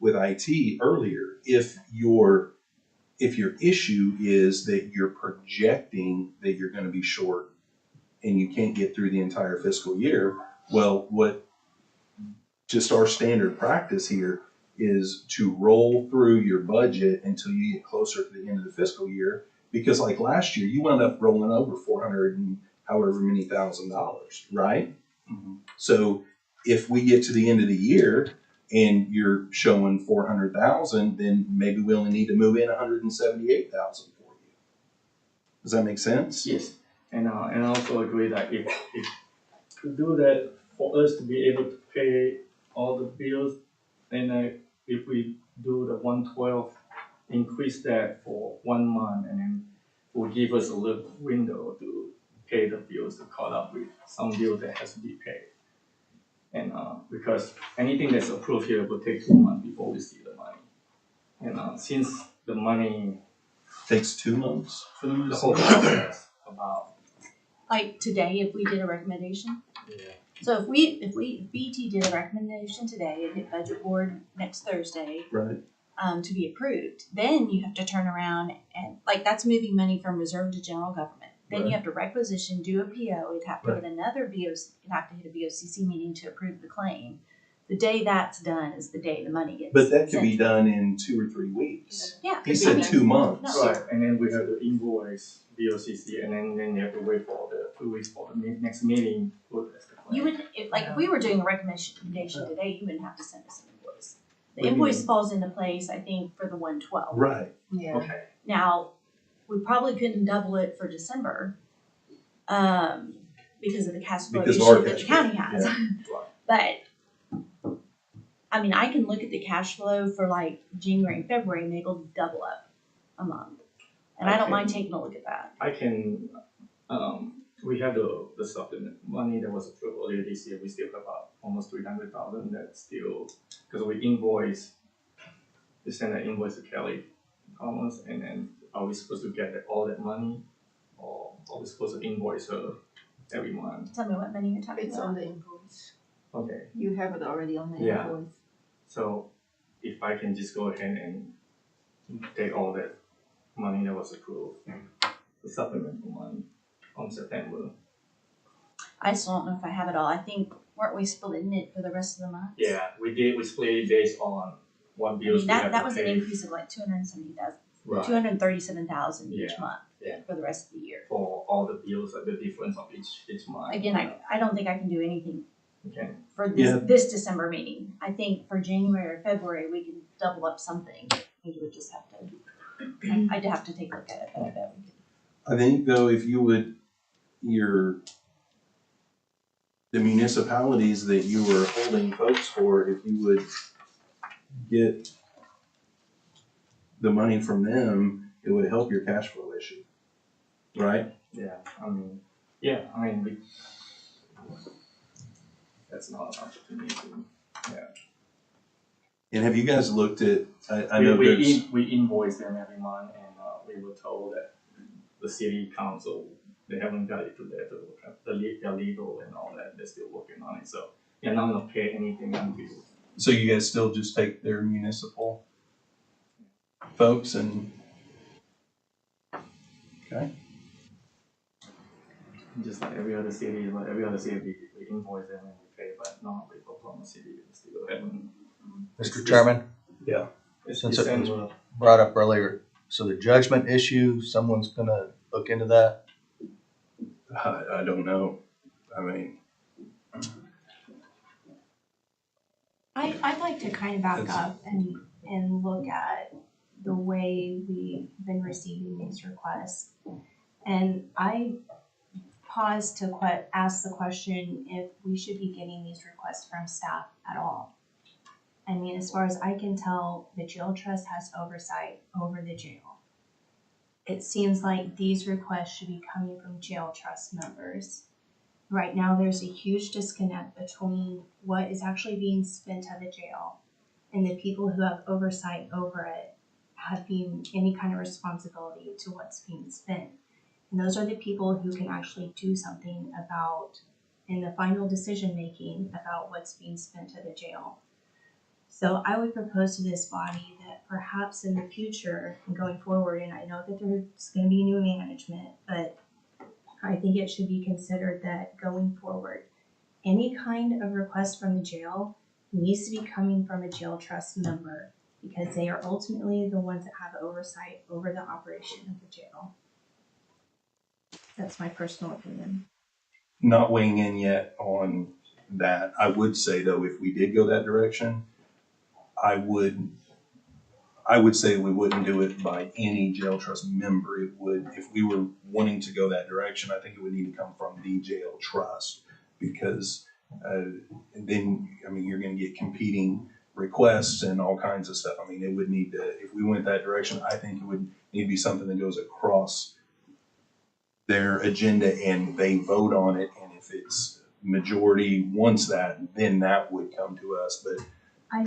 IT earlier. If your issue is that you're projecting that you're going to be short and you can't get through the entire fiscal year, well, what just our standard practice here is to roll through your budget until you get closer to the end of the fiscal year. Because like last year, you wound up rolling over 400 and however many $1,000s, right? Mm-hmm. So if we get to the end of the year and you're showing 400,000, then maybe we only need to move in 178,000 for you. Does that make sense? Yes, and I also agree that if to do that for us to be able to pay all the bills, then if we do the 112, increase that for 1 month, and then will give us a little window to pay the bills to caught up with some bills that has to be paid. And because anything that's approved here will take 2 months before we see the money. And since the money takes 2 months for the whole process, about Like today, if we did a recommendation. yeah. So if BT did a recommendation today and hit budget board next Thursday, right? To be approved, then you have to turn around and that's moving money from reserve to general government. Then Right. you have to requisition, do a PO. It'd have to Right. hit another it'd have to hit a BOCC meeting to approve the claim. The day that's done is the day the money gets. But that could sent. be done in 2 or 3 weeks. Yeah. He said 2 months. No. Right, and then we have the invoice, BOCC, and then you have to wait for the 2 weeks for the next meeting to test the claim. You would, if we were doing a recommendation today, you wouldn't have to send us an invoice. The What do you invoice mean? falls into place, I think, for the 112. Right. Yeah. Okay. Now, we probably couldn't double it for December, because of the cash flow Because of issue our that the cash flow, county has. But, I mean, I can look at the cash flow for like January and February, and it'll double up a month. And I don't mind taking a look at that. I can, we have the supplement money that was approved earlier this year, we still have about almost 300,000 that's still, because we send an invoice to Kelly Thomas, and then are we supposed to get all that money? Or are we supposed to invoice her every month? Tell me what money you're talking It's about. on the invoice. Okay, You have it already on the Yeah. invoice. so if I can just go ahead and take all that money that was approved, the supplemental money on September. I still don't know if I have it all. I think, weren't we splitting it for the rest of the month? Yeah, we split it based on what I bills mean, we have that to was an pay. increase of like 270,000, Right, 237,000 each Yeah. month Yeah. for the rest of the year. for all the bills, like the difference of each month. Again, I don't think I can do anything Okay, for Yeah. this December meeting. I think for January or February, we can double up something. We would just have to, I'd have to take a look at it, but I bet we could. I think though, if you would, the municipalities that you were holding folks for, if you would get the money from them, it would help your cash flow issue, right? yeah, we, that's not an opportunity. And have you guys looked at, I know We there's, we invoice them every month, and we were told that the city council they haven't got it to the legal and all that. They're still working on it. So you're not gonna pay anything until. So you guys still just take their municipal folks and, okay? Just like every other city, we invoice them and we pay, but normally Oklahoma City we still haven't. Mr. Chairman? Yeah. Since it was brought up earlier, so the judgment issue, someone's gonna look into that? I don't know. I mean, I'd like to kind of back It's- up and look at the way we've been receiving these requests. And I paused to ask the question if we should be getting these requests from staff at all. I mean, as far as I can tell, the jail trust has oversight over the jail. It seems like these requests should be coming from jail trust members. Right now, there's a huge disconnect between what is actually being spent at the jail and the people who have oversight over it having any kind of responsibility to what's being spent. And those are the people who can actually do something about, in the final decision making, about what's being spent at the jail. So I would propose to this body that perhaps in the future and going forward, and I know that there's going to be new management, but I think it should be considered that going forward, any kind of request from the jail needs to be coming from a jail trust member because they are ultimately the ones that have oversight over the operation of the jail. That's my personal opinion. not weighing in yet on that. I would say though, if we did go that direction, I would say we wouldn't do it by any jail trust member. It would, if we were wanting to go that direction, I think it would need to come from the jail trust because then, I mean, you're gonna get competing requests and all kinds of stuff. I mean, it would need to, if we went that direction, I think it would need to be something that goes across their agenda and they vote on it. And if it's majority wants that, then that would come to us. But I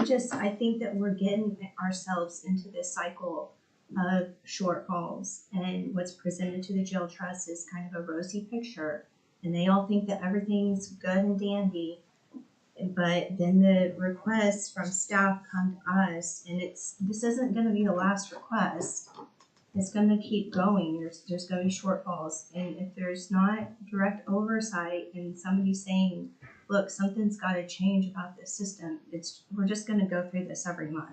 think that we're getting ourselves into this cycle of shortfalls, and what's presented to the jail trust is kind of a rosy picture, and they all think that everything's good and dandy, but then the requests from staff come to us, and this isn't gonna be the last request. It's gonna keep going, there's gonna be shortfalls, and if there's not direct oversight and somebody saying, look, something's gotta change about this system, we're just gonna go through this every month.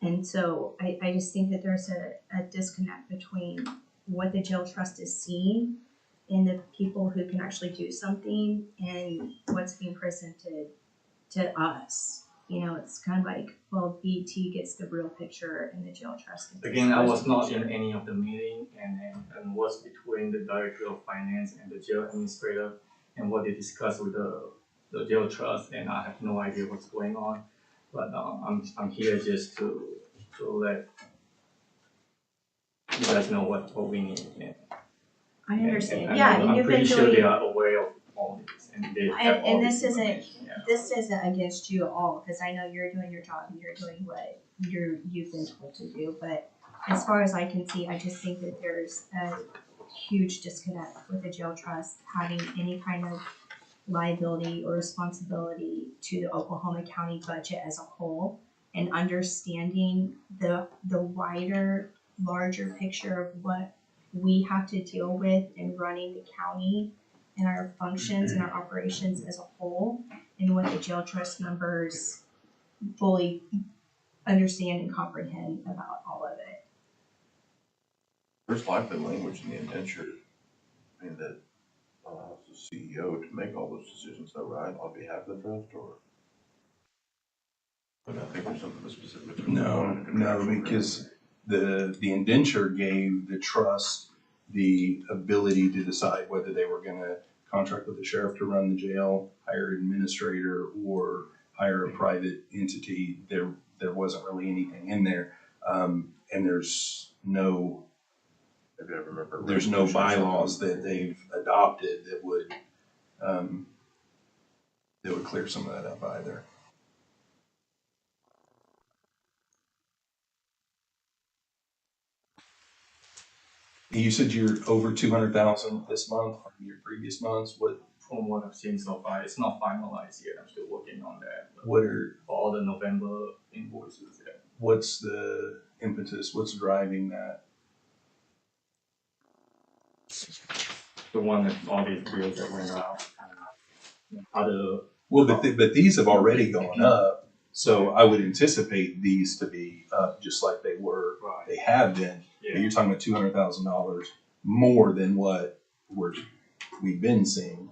And so I just think that there's a disconnect between what the jail trust is seeing and the people who can actually do something and what's being presented to us. You know, it's kind of like, well, BT gets the real picture and the jail trust gets Again, the I rosy was not picture. in any of the meeting and was between the director of finance and the jail administrator and what they discussed with the jail trust, and I have no idea what's going on. But I'm here just to let you guys know what we need. I understand, And yeah, I'm and you've been pretty sure they doing, are aware of all this and they have all and this this isn't, information, yeah. this isn't against you at all, because I know you're doing your job and you're doing what you've been told to do, but as far as I can see, I just think that there's a huge disconnect with the jail trust having any kind of liability or responsibility to the Oklahoma County budget as a whole, and understanding the wider, larger picture of what we have to deal with in running the county and our functions and our operations as a whole, and what the jail trust members fully understand and comprehend about all of it. There's likely language in the indenture, I mean, that allows the CEO to make all those decisions though, right, on behalf of the trust, or? But I think there's something specific. no, because the indenture gave the trust the ability to decide whether they were gonna contract with the sheriff to run the jail, hire an administrator, or hire a private entity. There wasn't really anything in there. And there's no Maybe I remember. bylaws that they've adopted that would clear some of that up either. You said you're over 200,000 this month from your previous months. From what I've seen so far, it's not finalized yet. I'm still working on that. But What are, for all the November invoices, yeah. what's the impetus? What's driving that? The one that all these bills that went out. Other, Well, but these have already gone up, so I would anticipate these to be up just like they were. right, They have been. But yeah, you're talking about $200,000 more than what we've been seeing.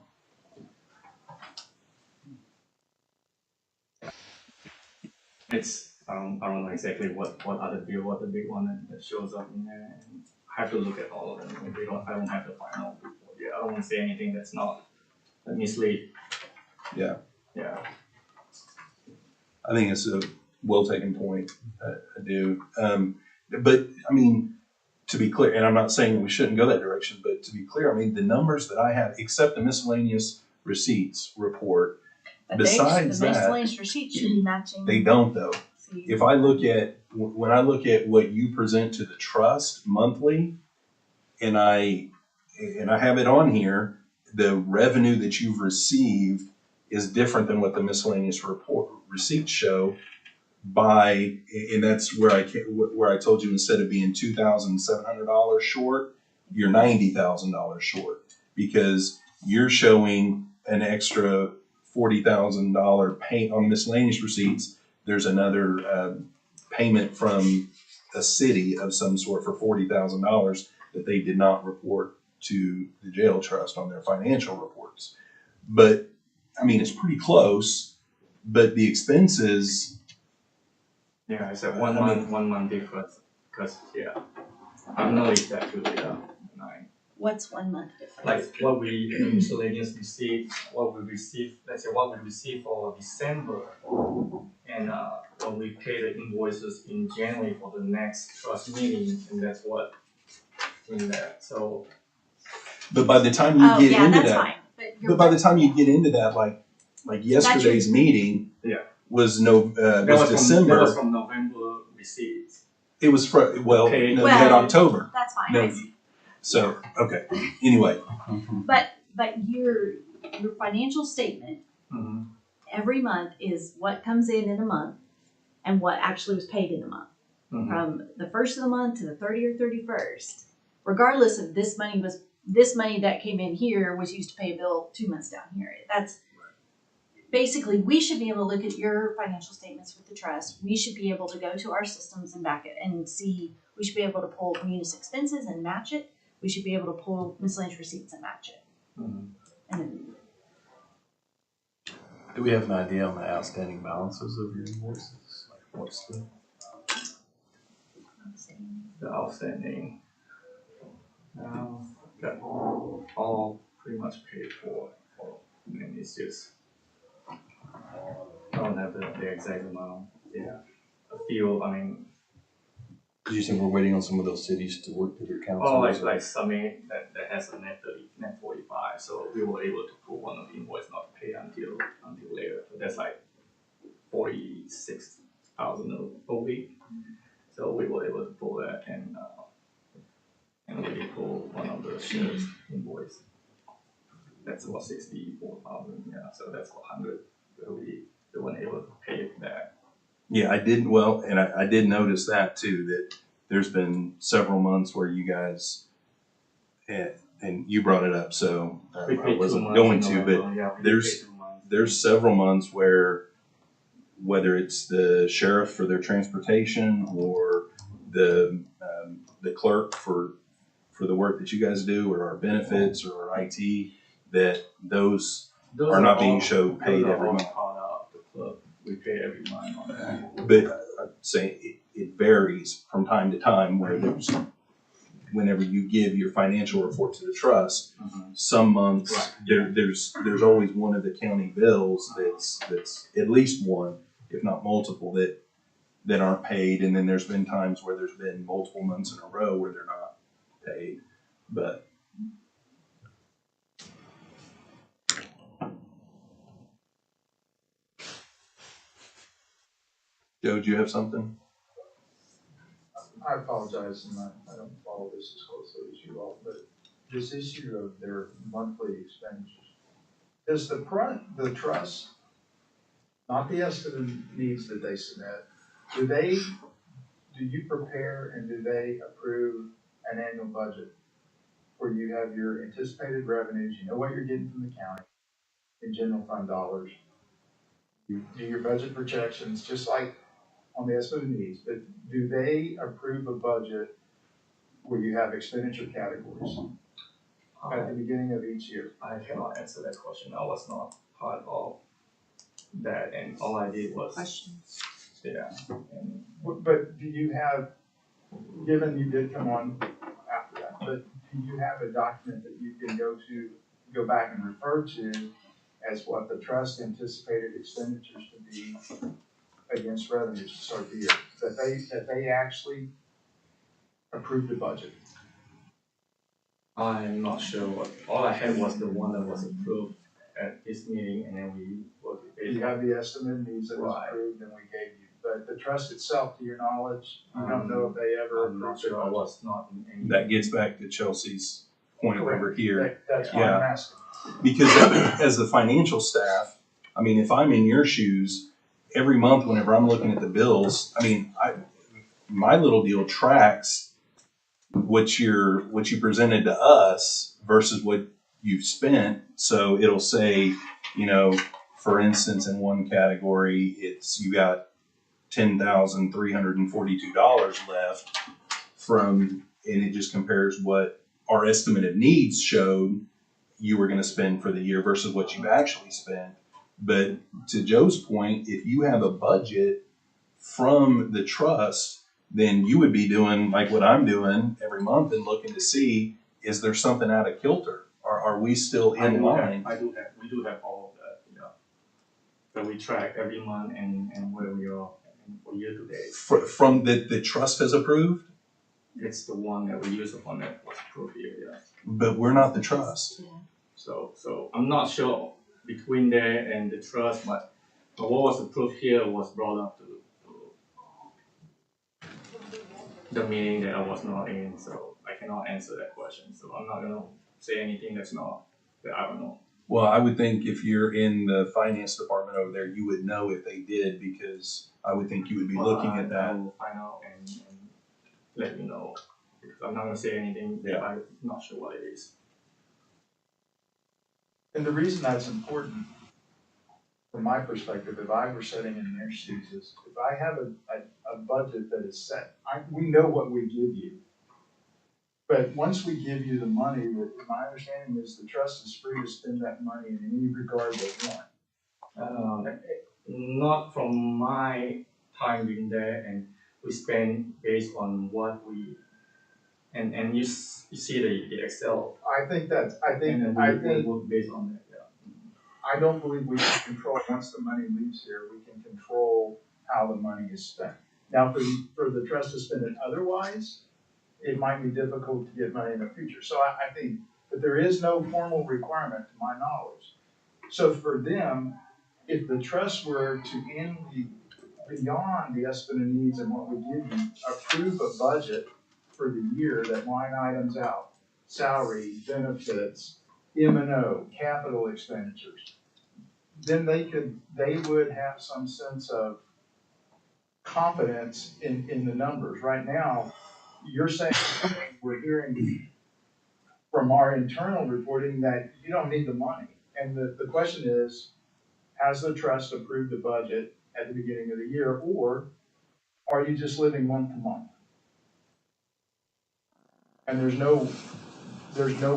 it's, I don't know exactly what other bill, what the big one that shows up in there. And I have to look at all of them. I don't have the final report yet. I don't want to say anything that's not mislead. Yeah. Yeah. I think it's a well taken point. I do. But I mean, to be clear, and I'm not saying we shouldn't go that direction, but to be clear, I mean, the numbers that I have, except the miscellaneous receipts report, But besides the that, miscellaneous receipt should be matching. they don't though. See, If I look at, when I look at what you present to the trust monthly, and I have it on here, the revenue that you've received is different than what the miscellaneous report receipts show by, and that's where I told you instead of being $2,700 short, you're $90,000 short because you're showing an extra $40,000 pay on miscellaneous receipts. There's another payment from a city of some sort for $40,000 that they did not report to the jail trust on their financial reports. But I mean, it's pretty close, but the expenses. Yeah, it's a 1 month difference. Because, yeah, I don't know exactly, what's 1 month difference? like what we miscellaneous receive, what we receive, let's say what we receive for December, and when we pay the invoices in January for the next trust meeting, and that's what in there. So But by the time you Oh, get yeah, into that's that, fine, but by the time you get into that, like yesterday's meeting, Yeah. was that was December. that was from November receipts. It was no, Okay. you had Well, October. that's fine. No, so okay. Anyway, But your financial statement Mm-hmm. every month is what comes in a month and what actually was paid in a month. Mm-hmm. From the first of the month to the 30th or 31st. Regardless of this money that came in here was used to pay a bill 2 months down here. That's basically, we should be able to look at your financial statements with the trust. We should be able to go to our systems and back it and see, we should be able to pull munis expenses and match it. We should be able to pull miscellaneous receipts and match it. Mm-hmm. And Do we have an idea on the outstanding balances of your invoices? Like what's The outstanding. Got all pretty much paid for. And it's just, I don't have the exact amount. Yeah, a few. I mean, do you think we're waiting on some of those cities to work through their councils? oh, like Summit that has a net 45. So we were able to pull one of the invoice not pay until later. But that's like 46,000 a week. So we were able to pull that and we did pull one of the sheriff's invoice. That's about 64,000. Yeah, so that's 100. We weren't able to pay that. yeah, I did well, and I did notice that too. That there's been several months where you guys, and you brought it up, so We I paid 2 wasn't months going in to, November. but Yeah, we there's- paid 2 months. there's several months where, whether it's the sheriff for their transportation or the clerk for the work that you guys do, or our benefits or our IT, that those are not being paid every month. Part of the club. We pay every month on that. But I'd say it varies from time to time where whenever you give your financial report to the trust, some months there's always one of the county bills that's at least one, if not multiple, that aren't paid, and then there's been times where there's been multiple months in a row where they're not paid. But Joe, do you have something? I apologize, and I don't follow this as closely as you all, but this issue of their monthly expenditures. Does the trust, not the estimate needs that they submit, do you prepare and do they approve an annual budget? Where you have your anticipated revenues, you know what you're getting from the county in general fund dollars. You do your budget projections, just like on the estimate needs, but do they approve a budget where you have expenditure categories at the beginning of each year? I cannot answer that question. I was not part of that, and all I did was Questions. yeah. And But do you have, given you did come on after that, but do you have a document that you can go back and refer to as what the trust anticipated expenditures to be against revenues to start the year? That they actually approved the budget? I'm not sure what. All I had was the one that was approved at this meeting, and then we worked with You it. have the estimate needs that was Right. approved and we gave you, but the trust itself, to your knowledge, you don't know if they ever I'm not approved it. sure. I was not in any. That gets back to Chelsea's point over here. That's why I'm asking. Because as the financial staff, I mean, if I'm in your shoes, every month whenever I'm looking at the bills, I mean, my little deal tracks what you presented to us versus what you've spent. So it'll say, you know, for instance, in one category, you got $10,342 left and it just compares what our estimate of needs showed you were going to spend for the year versus what you've actually spent. But to Joe's point, if you have a budget from the trust, then you would be doing like what I'm doing every month and looking to see, is there something out of kilter? Are we still in line? We do have all of that, yeah. That we track every month and where we are for year to date. From the trust has approved? It's the one that we use upon that was approved here, yeah. But we're not the trust. So I'm not sure between there and the trust, but what was approved here was brought up to the meeting that I was not in, so I cannot answer that question. So I'm not gonna say anything that I don't know. Well, I would think if you're in the finance department over there, you would know if they did, because I would think you would be looking at I that. will find out and let you know, because I'm not gonna say anything if I'm not sure what it is. And the reason that's important, from my perspective, if I were sitting in their shoes, is if I have a budget that is set, we know what we give you. But once we give you the money, my understanding is the trust is free to spend that money in any regard they want. Not from my time being there, and we spend based on what we, and you see the Excel. I think we work based on that, yeah. I don't believe we can control, once the money leaves here, we can control how the money is spent. Now, for the trust to spend it otherwise, it might be difficult to get money in the future. So I think that there is no formal requirement to my knowledge. So for them, if the trust were to annually, beyond the estimate needs and what we give you, approve a budget for the year that line items out, salary, benefits, M&O, capital expenditures, then they would have some sense of confidence in the numbers. Right now, you're saying, we're hearing from our internal reporting that you don't need the money. And the question is, has the trust approved the budget at the beginning of the year, or are you just living month to month? And there's no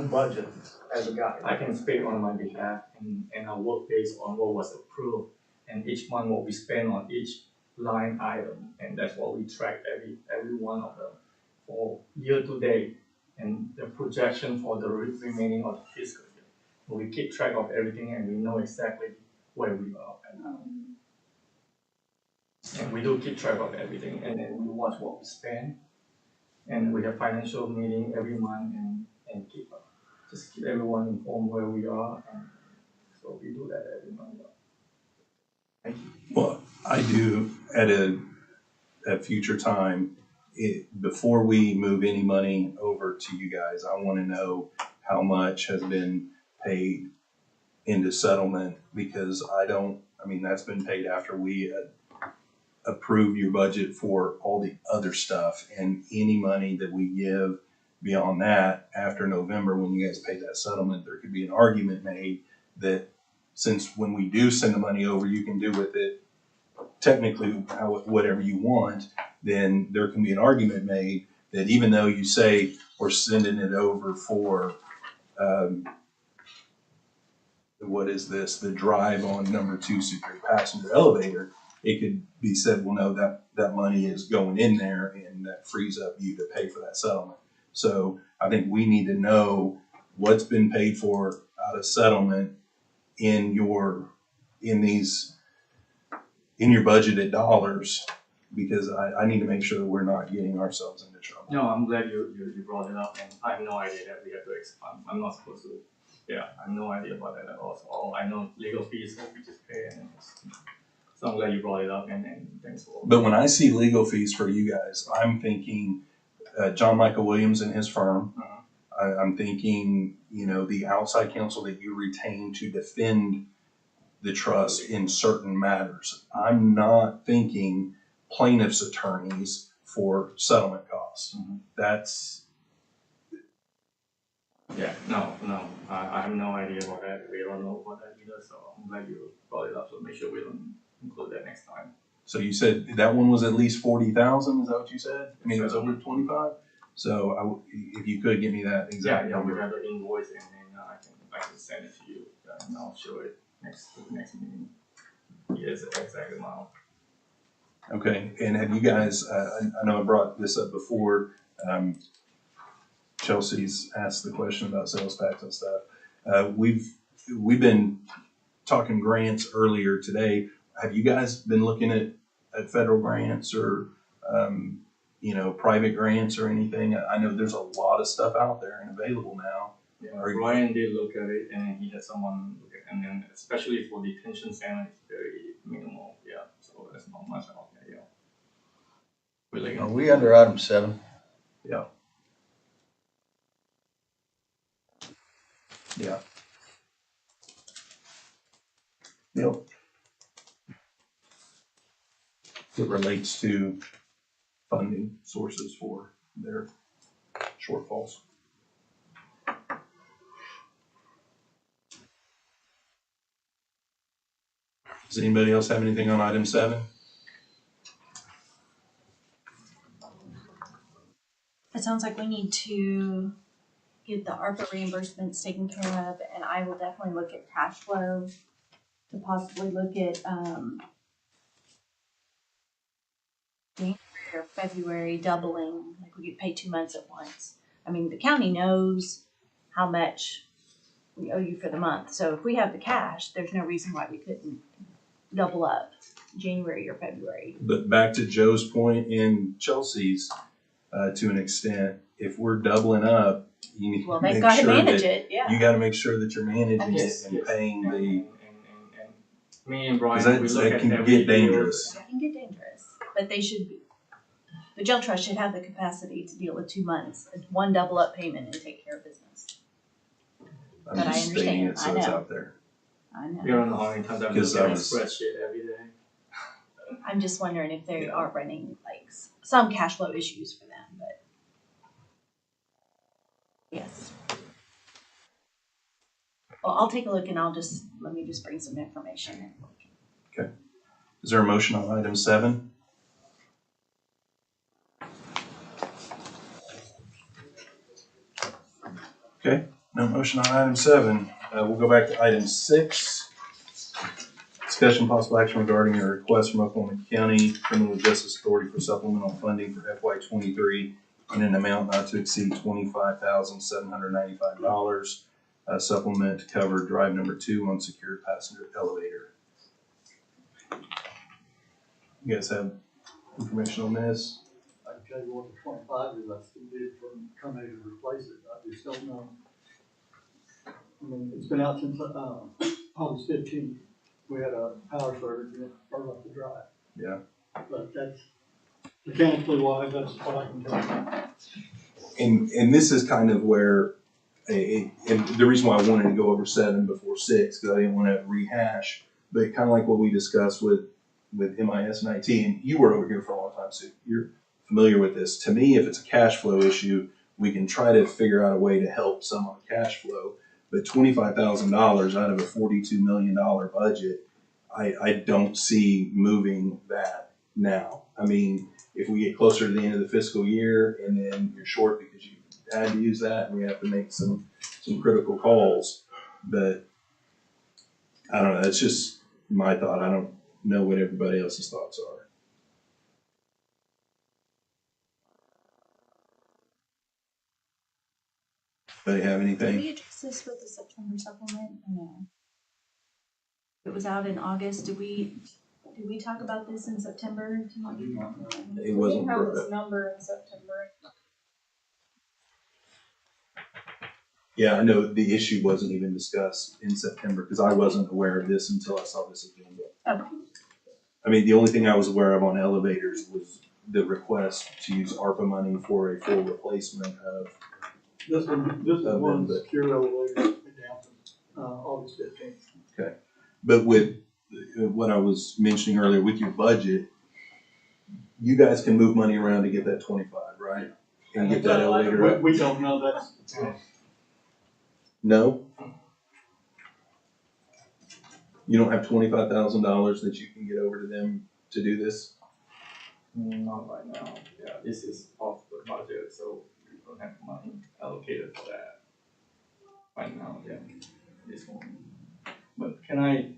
budget as a guide. I can speak on my behalf, and I work based on what was approved, and each month what we spend on each line item, and that's what we track every one of them for year to date, and the projection for the remaining of the fiscal year. We keep track of everything, and we know exactly where we are and now. And we do keep track of everything, and then we watch what we spend, and we have financial meeting every month, and keep everyone informed where we are, and so we do that every month. Thank you. Well, I do at a future time, before we move any money over to you guys, I wanna know how much has been paid into settlement, because that's been paid after we approve your budget for all the other stuff, and any money that we give beyond that after November, when you guys pay that settlement, there could be an argument made that since when we do send the money over, you can do with it technically whatever you want, then there can be an argument made that even though you say we're sending it over for, what is this, the drive on number 2 secure passenger elevator, it could be said, well, no, that money is going in there and that frees up you to pay for that settlement. So I think we need to know what's been paid for out of settlement in your budgeted dollars, because I need to make sure that we're not getting ourselves into trouble. No, I'm glad you brought it up, and I have no idea that we have to expand. I'm not supposed to. Yeah, I have no idea about that at all. So all I know legal fees that we just pay, and so I'm glad you brought it up, and thanks for. But when I see legal fees for you guys, I'm thinking John Michael Williams and his firm. I'm thinking, the outside counsel that you retain to defend the trust in certain matters. I'm not thinking plaintiff's attorneys for settlement costs. That's. Yeah, no, I have no idea about that. We don't know about that either, so I'm glad you brought it up, so make sure we don't include that next time. So you said that one was at least 40,000, is that what you said? I mean, it was over 25? So if you could give me that exact number. We have the invoice, and then I can send it to you, and I'll show it next meeting. Yes, the exact amount. Okay, and have you guys, I know I brought this up before, Chelsea's asked the question about sales tax and stuff. We've been talking grants earlier today. Have you guys been looking at federal grants or, private grants or anything? I know there's a lot of stuff out there and available now. Yeah, Ryan did look at it, and he had someone look at it, and then especially for detention center, it's very minimal. Yeah, so there's not much out there. Yeah. Are we under item 7? Yeah. Yeah. Yep. It relates to funding sources for their shortfalls. Does anybody else have anything on item 7? It sounds like we need to get the ARPA reimbursements taken care of, and I will definitely look at cash flow to possibly look at, January or February doubling, like we could pay 2 months at once. I mean, the county knows how much we owe you for the month, so if we have the cash, there's no reason why we couldn't double up January or February. But back to Joe's point and Chelsea's, to an extent, if we're doubling up, you need to make sure manage that it, yeah. you got to make sure that you're managing it and paying the. And me and Brian, Because that can get dangerous. It can get dangerous, but they should be. The jail trust should have the capacity to deal with 2 months, one double up payment, and take care of business. I'm But I just stating understand. it so I it's know. out there. I know. You don't know how many times I've Because looked at I a was- spreadsheet every day. I'm just wondering if they are running like some cash flow issues for them, but. Yes. Well, I'll take a look and let me just bring some information. Okay. Is there a motion on item 7? Okay, no motion on item 7. We'll go back to item 6. Discussion possible action regarding a request from Oklahoma County Criminal Justice Authority for supplemental funding for FY23 in an amount not to exceed $25,795. Supplement to cover drive number 2 on secured passenger elevator. You guys have information on this? I can tell you what the 25 is, I still did from coming to replace it, I just don't know. I mean, it's been out since, August 15th, we had a power surge and it burned up the drive. Yeah. But that's Mechanically wise, that's what I can tell you. And this is kind of where, and the reason why I wanted to go over 7 before 6, because I didn't want to rehash, but kind of like what we discussed with MIS and IT, and you were over here for a long time, so you're familiar with this. To me, if it's a cash flow issue, we can try to figure out a way to help some on cash flow, but $25,000 out of a $42 million budget, I don't see moving that now. I mean, if we get closer to the end of the fiscal year and then you're short because you had to use that and we have to make some critical calls, but I don't know, that's just my thought. I don't know what everybody else's thoughts are. Anybody have Did anything? we address this with the September supplement or no? It was out in August. Did we talk about this in September? It wasn't We have brought this up. number in September. Yeah, I know the issue wasn't even discussed in September because I wasn't aware of this until I saw this agenda. Okay. I mean, the only thing I was aware of on elevators was the request to use ARPA money for a full replacement of. This is Of one them, but- secure elevator down to, August 15th. Okay, but with what I was mentioning earlier with your budget, you guys can move money around to get that 25, right? And get that elevator up? We don't know that. No? You don't have $25,000 that you can get over to them to do this? Not right now, yeah, this is off the budget, so we don't have money allocated for that. Right now, yeah, this one. But can I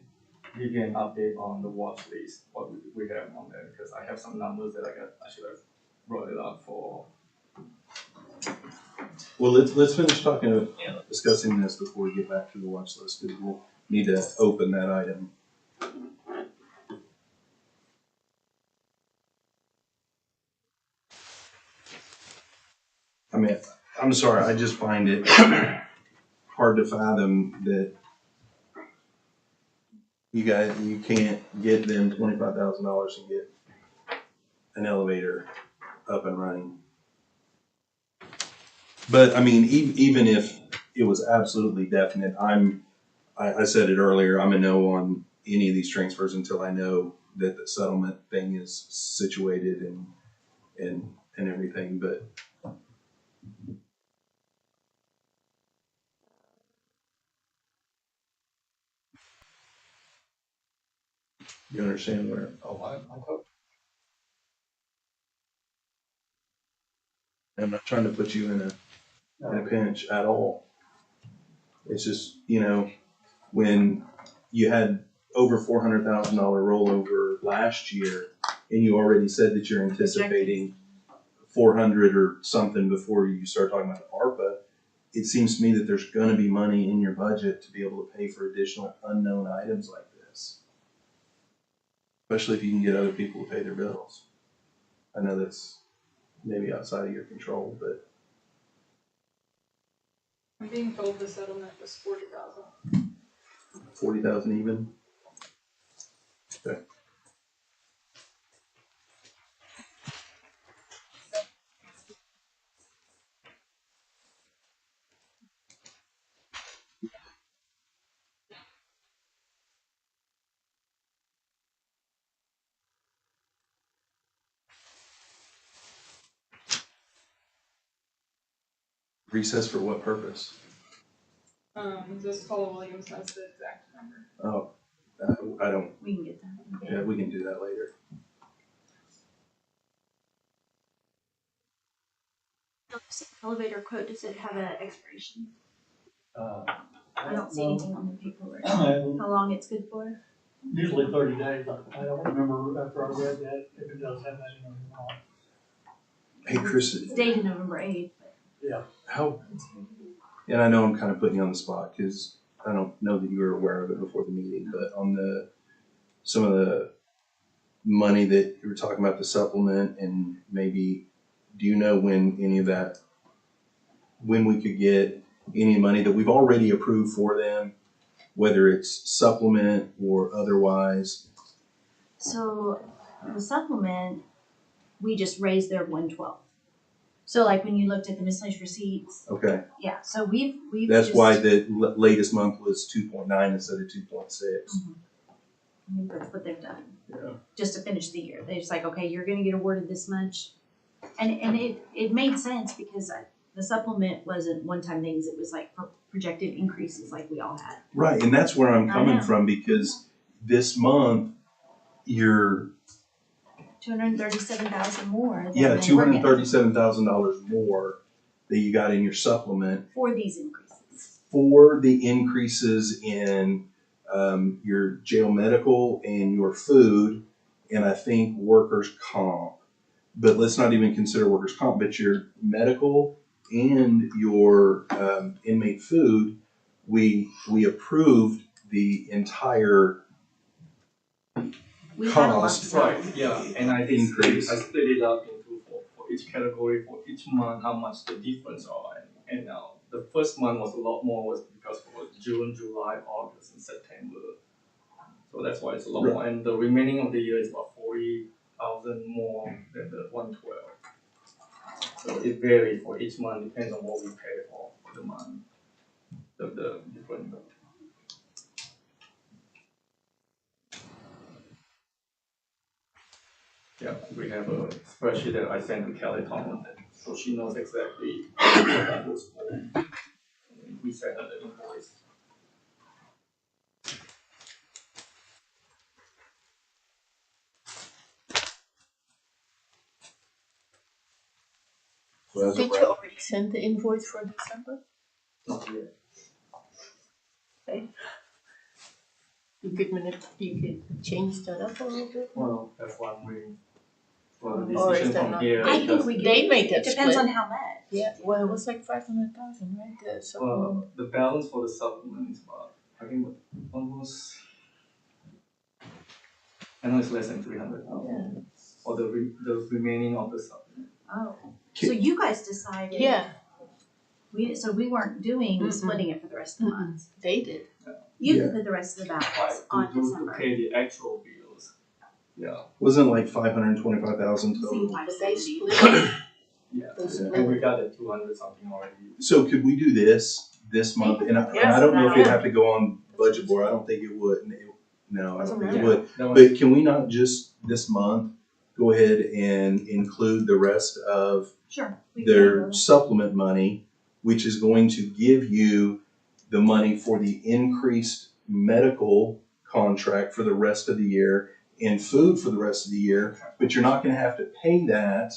give you an update on the watch list, what we have on there, because I have some numbers that I should have brought it up for. Well, let's finish discussing this before we get back to the watch list, because we'll need to open that item. I mean, I'm sorry, I just find it hard to fathom that you can't get them $25,000 and get an elevator up and running. But I mean, even if it was absolutely definite, I said it earlier, I'm a no on any of these transfers until I know that the settlement thing is situated and everything, but. You understand where? I'm not trying to put you in a pinch at all. It's just, when you had over $400,000 rollover last year, and you already said that you're anticipating 400 or something before you start talking about the ARPA, it seems to me that there's gonna be money in your budget to be able to pay for additional unknown items like this. Especially if you can get other people to pay their bills. I know that's maybe outside of your control, but. I'm being told the settlement was 40,000. 40,000 even? Okay. Recess for what purpose? Just Paula Williams has the exact number. Oh, I don't, We can get that. yeah, we can do that later. Elevator quote, does it have an expiration? I don't see anything on the paperwork. know. How long it's good for? Usually 30 days. I don't remember after I read that if it does have that in there or not. Hey, Chris, It's dated November 8th. how, and I know I'm kind of putting you on the spot because I don't know that you were aware of it before the meeting, but on some of the money that you were talking about, the supplement, and maybe, do you know when we could get any money that we've already approved for them, whether it's supplement or otherwise? So the supplement, we just raised their 1/12. So like when you looked at the miscellaneous receipts, Okay, yeah, so we've that's just, why the latest month was 2.9 instead of 2.6. I think that's what they've done. Yeah. Just to finish the year. They're just like, okay, you're gonna get awarded this much. And it made sense because the supplement wasn't one-time things, it was like projected increases like we all had. Right, and that's where I'm I coming know. from, because this month, you're, $237,000 more than yeah, they were getting $237,000 more that you got in your supplement for these increases. for the increases in your jail medical and your food, and I think workers' comp. But let's not even consider workers' comp, but your medical and your inmate food, we approved the entire We had a lump cost. sum. Right, yeah, and I did Increase. I split it up into for each category, for each month, how much the difference are. And the first month was a lot more was because it was June, July, August, and September. So that's why it's a lot more. And the remaining of the year is about 40,000 more than the 112. So it varies for each month, depends on what we pay for the month. The different. Yeah, we have a spreadsheet that I sent to Kelly Thomas, so she knows exactly what that was for. We sent her the invoice. So as Did of you already send the invoice for December? Not yet. You could change that up a little bit? Well, that's why I'm waiting for the Or is decision that from not- here. I think because- we They made it that depends split. on how much. Yeah, well, it was like 500,000, right? The supplement. Well, the balance for the supplement is about, I think, almost, I know it's less than 300,000. For the remaining of the supplement. Oh, so you guys decided. Yeah, So we weren't doing Mm-mm. splitting it for the rest of the months. they did. You Yeah. could put the rest of the balance Right, on to December. pay the actual bills. Yeah, Wasn't it like 525,000 See, total? like But they 70. split. yeah, They and split. we got the 200 something already. So could we do this month? And I don't know if it'd have to go on budget board. I don't think it would. No, I don't think it Yeah, would. that one- But can we not just this month go ahead and include the rest of Sure. we can their handle supplement money, which is going to give you the money for the increased medical contract for the rest of the year and food for the rest of the year, but you're not gonna have to pay that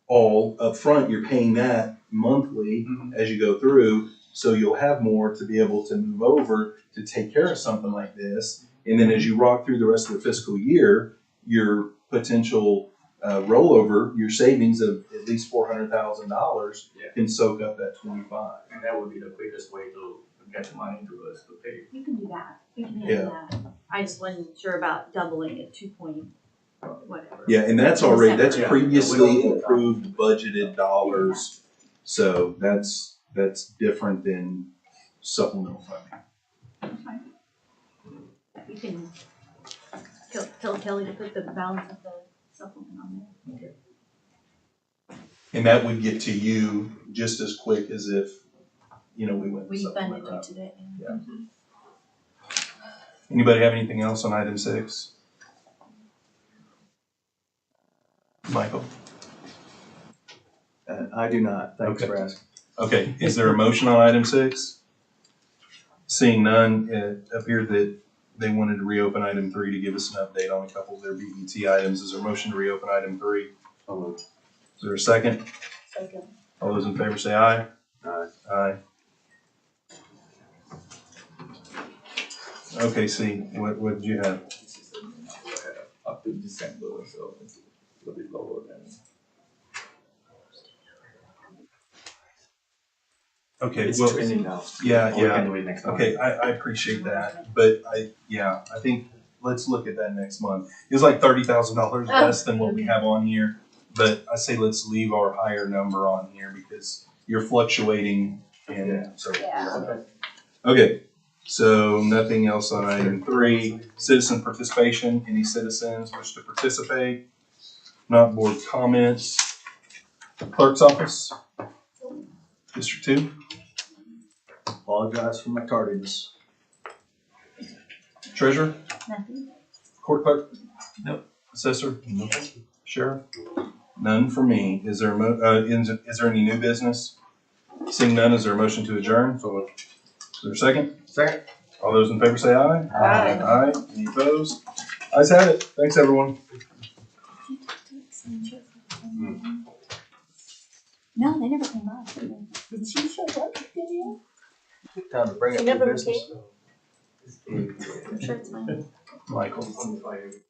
all up front. You're paying that monthly as you go through, so you'll have more to be able to move over to take care of something like this. And then as you rock through the rest of the fiscal year, your potential rollover, your savings of at least $400,000 can soak up that 25. And that would be the quickest way to get the money to us to pay. You can do that. We can handle that. I just wasn't sure about doubling it 2 point whatever. Yeah, and that's already, that's Yeah. previously approved budgeted dollars. So that's different than supplemental funding. You can tell Kelly to put the balance of the supplement on there. And that would get to you just as quick as if, we went the We supplement funded you route. today. Yeah. Anybody have anything else on item 6? Michael? I do not, thanks Okay. for asking. Okay, is there a motion on item 6? Seeing none, it appeared that they wanted to reopen item 3 to give us an update on a couple of their BET items. Is there a motion to reopen item 3? Is there a second? Second. All those in favor say aye. Aye. Aye. Okay, see, what did you have? This is the number I had up to December, so it's a little bit lower than. Okay, It's well, trending down. yeah, We yeah. can do it next time. Okay, I appreciate that, but I think let's look at that next month. It was like $30,000 less than what we have on here, but I say let's leave our higher number on here because you're fluctuating and so. Yeah. Okay, so nothing else on item 3. Citizen participation, any citizens wish to participate? Not board comments. Clerk's office. District 2. Apologize for my tardiness. Treasurer. Nothing. Court clerk. Nope. Assessor. Sheriff. None for me. Is there is there any new business? Seeing none, is there a motion to adjourn? So Is there a second? Second. All those in favor say aye. Aye. Aye. Any opposed? Ayes have it. Thanks, everyone. No, they never came by. Did she show up? Time to bring She up your never business. I'm sure it's fine. Michael.